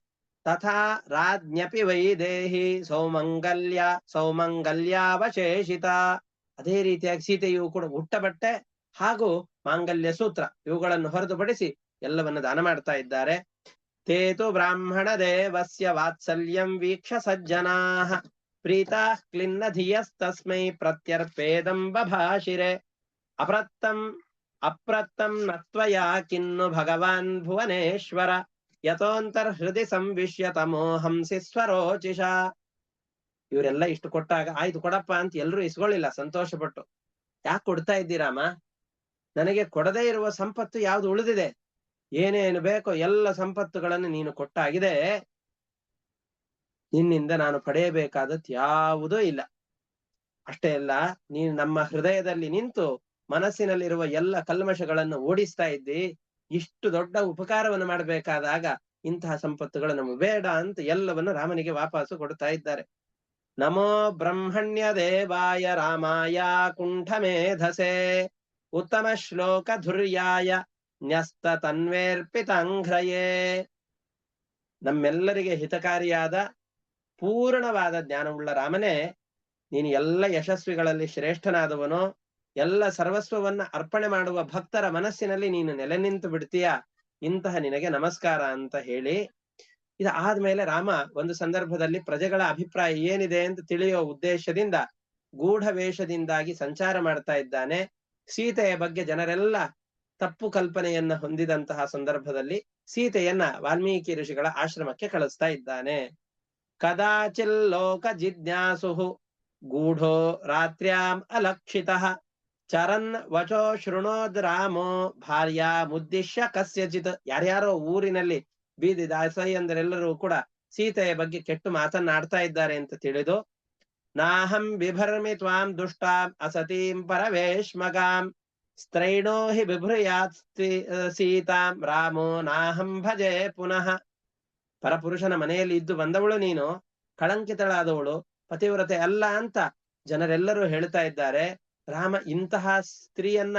ತಥಾ ರಾಜ್ಞಪಿ ವೈದೇಹಿ ಸೌಮಂಗಲ್ಯಾವಶೇಷಿತ. ಅದೇ ರೀತಿಯಾಗಿ ಸೀತೆಯು ಕೂಡ ಉಟ್ಟ ಬಟ್ಟೆ ಹಾಗೂ ಮಾಂಗಲ್ಯ ಸೂತ್ರ ಇವುಗಳನ್ನು ಹೊರತುಪಡಿಸಿ ಎಲ್ಲವನ್ನ ದಾನ ಮಾಡ್ತಾ ಇದ್ದಾರೆ. ತೇತು ಬ್ರಾಹ್ಮಣ ದೇವಸ್ಯ ವಾತ್ಸಲ್ಯಂ ವೀಕ್ಷ ಸಜ್ಜನಾಃ ಪ್ರೀತಾಃ ಕ್ಲಿನ್ನ ಧಿಯಸ್ತಸ್ಮೈ ಪ್ರತ್ಯರ್ಪೇದಂ ಬಭಾಷಿರೆ ಅಪ್ರತ್ತಂ ನತ್ವಯಾ ಕಿನ್ನು ಭಗವಾನ್ ಭುವನೇಶ್ವರ ಯತೋಂತರ್ಹೃದಿ ಸಂವಿಶ್ಯ ತಮೋಹಂಸಿ ಸ್ವರೋಚಿಷ. ಇವರೆಲ್ಲ ಇಷ್ಟು ಕೊಟ್ಟಾಗ ಆಯ್ತು ಕೊಡಪ್ಪ ಅಂತ ಎಲ್ರೂ ಇಸ್ಕೊಳ್ಳಿಲ್ಲ ಸಂತೋಷಪಟ್ಟು. ಯಾಕೆ ಕೊಡ್ತಾ ಇದ್ದೀರಾಮ? ನನಗೆ ಕೊಡದೇ ಇರುವ ಸಂಪತ್ತು ಯಾವ್ದು ಉಳಿದಿದೆ? ಏನೇನು ಬೇಕೋ ಎಲ್ಲ ಸಂಪತ್ತುಗಳನ್ನು ನೀನು ಕೊಟ್ಟಾಗಿದೆ. ನಿನ್ನಿಂದ ನಾನು ಪಡೆಯಬೇಕಾದದ್ದು ಯಾವುದೂ ಇಲ್ಲ. ಅಷ್ಟೇ ಅಲ್ಲ, ನೀನು ನಮ್ಮ ಹೃದಯದಲ್ಲಿ ನಿಂತು ಮನಸ್ಸಿನಲ್ಲಿರುವ ಎಲ್ಲ ಕಲ್ಮಶಗಳನ್ನು ಓಡಿಸ್ತಾ ಇದ್ದಿ. ಇಷ್ಟು ದೊಡ್ಡ ಉಪಕಾರವನ್ನು ಮಾಡಬೇಕಾದಾಗ ಇಂತಹ ಸಂಪತ್ತುಗಳು ನಮಗೆ ಬೇಡ ಅಂತ ಎಲ್ಲವನ್ನು ರಾಮನಿಗೆ ವಾಪಸ್ಸು ಕೊಡ್ತಾ ಇದ್ದಾರೆ. ನಮೋ ಬ್ರಹ್ಮಣ್ಯ ದೇವಾಯ ರಾಮಾಯ ಕುಂಠಮೇಧಸೆ ಉತ್ತಮ ಶ್ಲೋಕ ಧುರ್ಯಾಯ ನ್ಯಸ್ತ ತನ್ವೇರ್ಪಿತಾಂಘ್ರಯೇ. ನಮ್ಮೆಲ್ಲರಿಗೆ ಹಿತಕಾರಿಯಾದ ಪೂರ್ಣವಾದ ಜ್ಞಾನವುಳ್ಳ ರಾಮನೇ, ನೀನು ಎಲ್ಲ ಯಶಸ್ವಿಗಳಲ್ಲಿ ಶ್ರೇಷ್ಠನಾದವನು. ಎಲ್ಲ ಸರ್ವಸ್ವವನ್ನ ಅರ್ಪಣೆ ಮಾಡುವ ಭಕ್ತರ ಮನಸ್ಸಿನಲ್ಲಿ ನೀನು ನೆಲೆ ನಿಂತು ಬಿಡ್ತೀಯ. ಇಂತಹ ನಿನಗೆ ನಮಸ್ಕಾರ ಅಂತ ಹೇಳಿ, ಇದು ಆದ್ಮೇಲೆ ರಾಮ ಒಂದು ಸಂದರ್ಭದಲ್ಲಿ ಪ್ರಜೆಗಳ ಅಭಿಪ್ರಾಯ ಏನಿದೆ ಅಂತ ತಿಳಿಯುವ ಉದ್ದೇಶದಿಂದ ಗೂಢ ವೇಷದಿಂದಾಗಿ ಸಂಚಾರ ಮಾಡ್ತಾ ಇದ್ದಾನೆ. ಸೀತೆಯ ಬಗ್ಗೆ ಜನರೆಲ್ಲ ತಪ್ಪು ಕಲ್ಪನೆಯನ್ನ ಹೊಂದಿದಂತಹ ಸಂದರ್ಭದಲ್ಲಿ ಸೀತೆಯನ್ನ ವಾಲ್ಮೀಕಿ ಋಷಿಗಳ ಆಶ್ರಮಕ್ಕೆ ಕಳಿಸ್ತಾ ಇದ್ದಾನೆ. ಕದಾಚಿಲ್ ಲೋಕ ಜಿಜ್ಞಾಸು ಗೂಢೋ ರಾತ್ರ್ಯಾಂ ಅಲಕ್ಷಿತಃ ಚರನ್ ವಚೋ ಶೃಣೋದ್ ರಾಮೋ ಭಾರ್ಯಾ ಮುದ್ದಿಶ್ಯ ಕಸ್ಯಚಿತ್. ಯಾರ್ಯಾರೋ ಊರಿನಲ್ಲಿ ಬೀದಿ ದಾಸಯ್ಯಂದರೆಲ್ಲರೂ ಕೂಡ ಸೀತೆಯ ಬಗ್ಗೆ ಕೆಟ್ಟು ಮಾತನ್ನಾಡ್ತಾ ಇದ್ದಾರೆ ಅಂತ ತಿಳಿದು, ನಾಹಂ ಬಿಭರ್ಮಿ ತ್ವಾಂ ದುಷ್ಟಾಂ ಅಸತೀಂ ಪರವೇಶ್ಮಗಾಂ ಸ್ತ್ರೈಣೋ ಹಿ ಬಿಭ್ರಯಾತ್ ಸೀತಾಂ ರಾಮೋ ನಾಹಂ ಭಜೆ ಪುನಃ. ಪರಪುರುಷನ ಮನೆಯಲ್ಲಿ ಇದ್ದು ಬಂದವಳು ನೀನು, ಕಳಂಕಿತಳಾದವಳು, ಪತಿವ್ರತೆ ಅಲ್ಲ ಅಂತ ಜನರೆಲ್ಲರೂ ಹೇಳ್ತಾ ಇದ್ದಾರೆ. ರಾಮ ಇಂತಹ ಸ್ತ್ರೀಯನ್ನ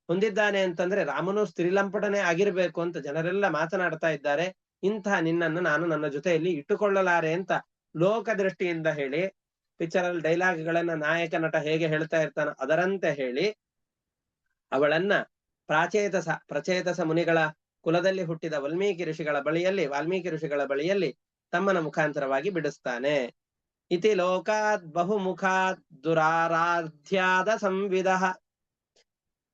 ಹೊಂದಿದ್ದಾನೆ ಅಂತಂದ್ರೆ ರಾಮನು ಸ್ತ್ರೀಲಂಪಟನೆ ಆಗಿರ್ಬೇಕು ಅಂತ ಜನರೆಲ್ಲ ಮಾತನಾಡ್ತಾ ಇದ್ದಾರೆ. ಇಂತಹ ನಿನ್ನನ್ನು ನಾನು ನನ್ನ ಜೊತೆಯಲ್ಲಿ ಇಟ್ಟುಕೊಳ್ಳಲಾರೆ ಅಂತ ಲೋಕದೃಷ್ಟಿಯಿಂದ ಹೇಳಿ, ಪಿಕ್ಚರಲ್ಲಿ ಡೈಲಾಗ್ಗಳನ್ನ ನಾಯಕ ನಟ ಹೇಗೆ ಹೇಳ್ತಾ ಇರ್ತಾನೋ ಅದರಂತೆ ಹೇಳಿ ಅವಳನ್ನ ಪ್ರಚೇತಸ ಮುನಿಗಳ ಕುಲದಲ್ಲಿ ಹುಟ್ಟಿದ ವಾಲ್ಮೀಕಿ ಋಷಿಗಳ ಬಳಿಯಲ್ಲಿ ತಮ್ಮನ ಮುಖಾಂತರವಾಗಿ ಬಿಡಿಸ್ತಾನೆ. ಇತಿ ಲೋಕಾತ್ ಬಹುಮುಖಾತ್ ದುರಾರಾಧ್ಯಾದ ಸಂವಿದಃ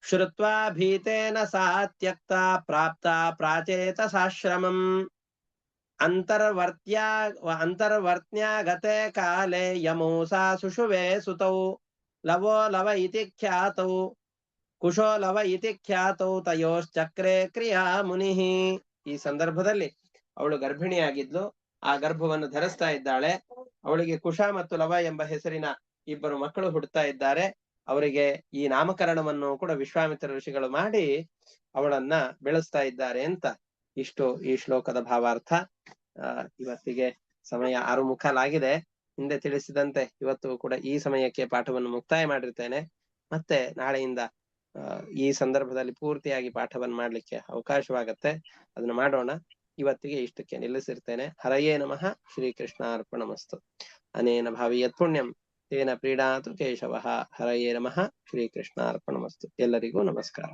ಶ್ರುತ್ವಾ ಭೀತೇನ ಸಾ ತ್ಯಕ್ತ ಪ್ರಾಪ್ತ ಪ್ರಾಚೇತಸಾಶ್ರಮಂ ಅಂತರ್ವರ್ತ್ಯಾಗತೆ ಕಾಲೇ ಯಮೋಸಾ ಸುಷುವೆ ಸುತೌ ಲವೋ ಲವ ಇತಿ ಖ್ಯಾತೌ ಕುಶೋ ಲವ ಇತಿ ಖ್ಯಾತೌ ತಯೋಶ್ಚಕ್ರೆ ಕ್ರಿಯಾ ಮುನಿ. ಈ ಸಂದರ್ಭದಲ್ಲಿ ಅವಳು ಗರ್ಭಿಣಿಯಾಗಿದ್ಲು. ಆ ಗರ್ಭವನ್ನು ಧರಿಸ್ತಾ ಇದ್ದಾಳೆ. ಅವಳಿಗೆ ಕುಶ ಮತ್ತು ಲವ ಎಂಬ ಹೆಸರಿನ ಇಬ್ಬರು ಮಕ್ಕಳು ಹುಟ್ಟುತ್ತಾ ಇದ್ದಾರೆ. ಅವರಿಗೆ ಈ ನಾಮಕರಣವನ್ನು ಕೂಡ ವಿಶ್ವಾಮಿತ್ರ ಋಷಿಗಳು ಮಾಡಿ ಅವಳನ್ನ ಬೆಳೆಸ್ತಾ ಇದ್ದಾರೆ ಅಂತ ಇಷ್ಟು ಈ ಶ್ಲೋಕದ ಭಾವಾರ್ಥ. ಇವತ್ತಿಗೆ ಸಮಯ 6:15 ಹಿಂದೆ ತಿಳಿಸಿದಂತೆ ಇವತ್ತು ಕೂಡ ಈ ಸಮಯಕ್ಕೆ ಪಾಠವನ್ನು ಮುಕ್ತಾಯ ಮಾಡಿರ್ತೇನೆ. ಮತ್ತೆ ನಾಳೆಯಿಂದ ಈ ಸಂದರ್ಭದಲ್ಲಿ ಪೂರ್ತಿಯಾಗಿ ಪಾಠವನ್ನು ಮಾಡ್ಲಿಕ್ಕೆ ಅವಕಾಶವಾಗತ್ತೆ, ಅದನ್ನ ಮಾಡೋಣ. ಇವತ್ತಿಗೆ ಇಷ್ಟಕ್ಕೆ ನಿಲ್ಲಿಸಿರ್ತೇನೆ. ಹರಯೇ ನಮಃ. ಶ್ರೀಕೃಷ್ಣಾರ್ಪಣಮಸ್ತು. ಅನೇನ ಭಾವಿ ಯತ್ಪುಣ್ಯಂ ತೇನ ಪ್ರೀಡಾತು ಕೇಶವಃ. ಹರಯೇ ನಮಃ. ಶ್ರೀಕೃಷ್ಣಾರ್ಪಣಮಸ್ತು. ಎಲ್ಲರಿಗೂ ನಮಸ್ಕಾರ.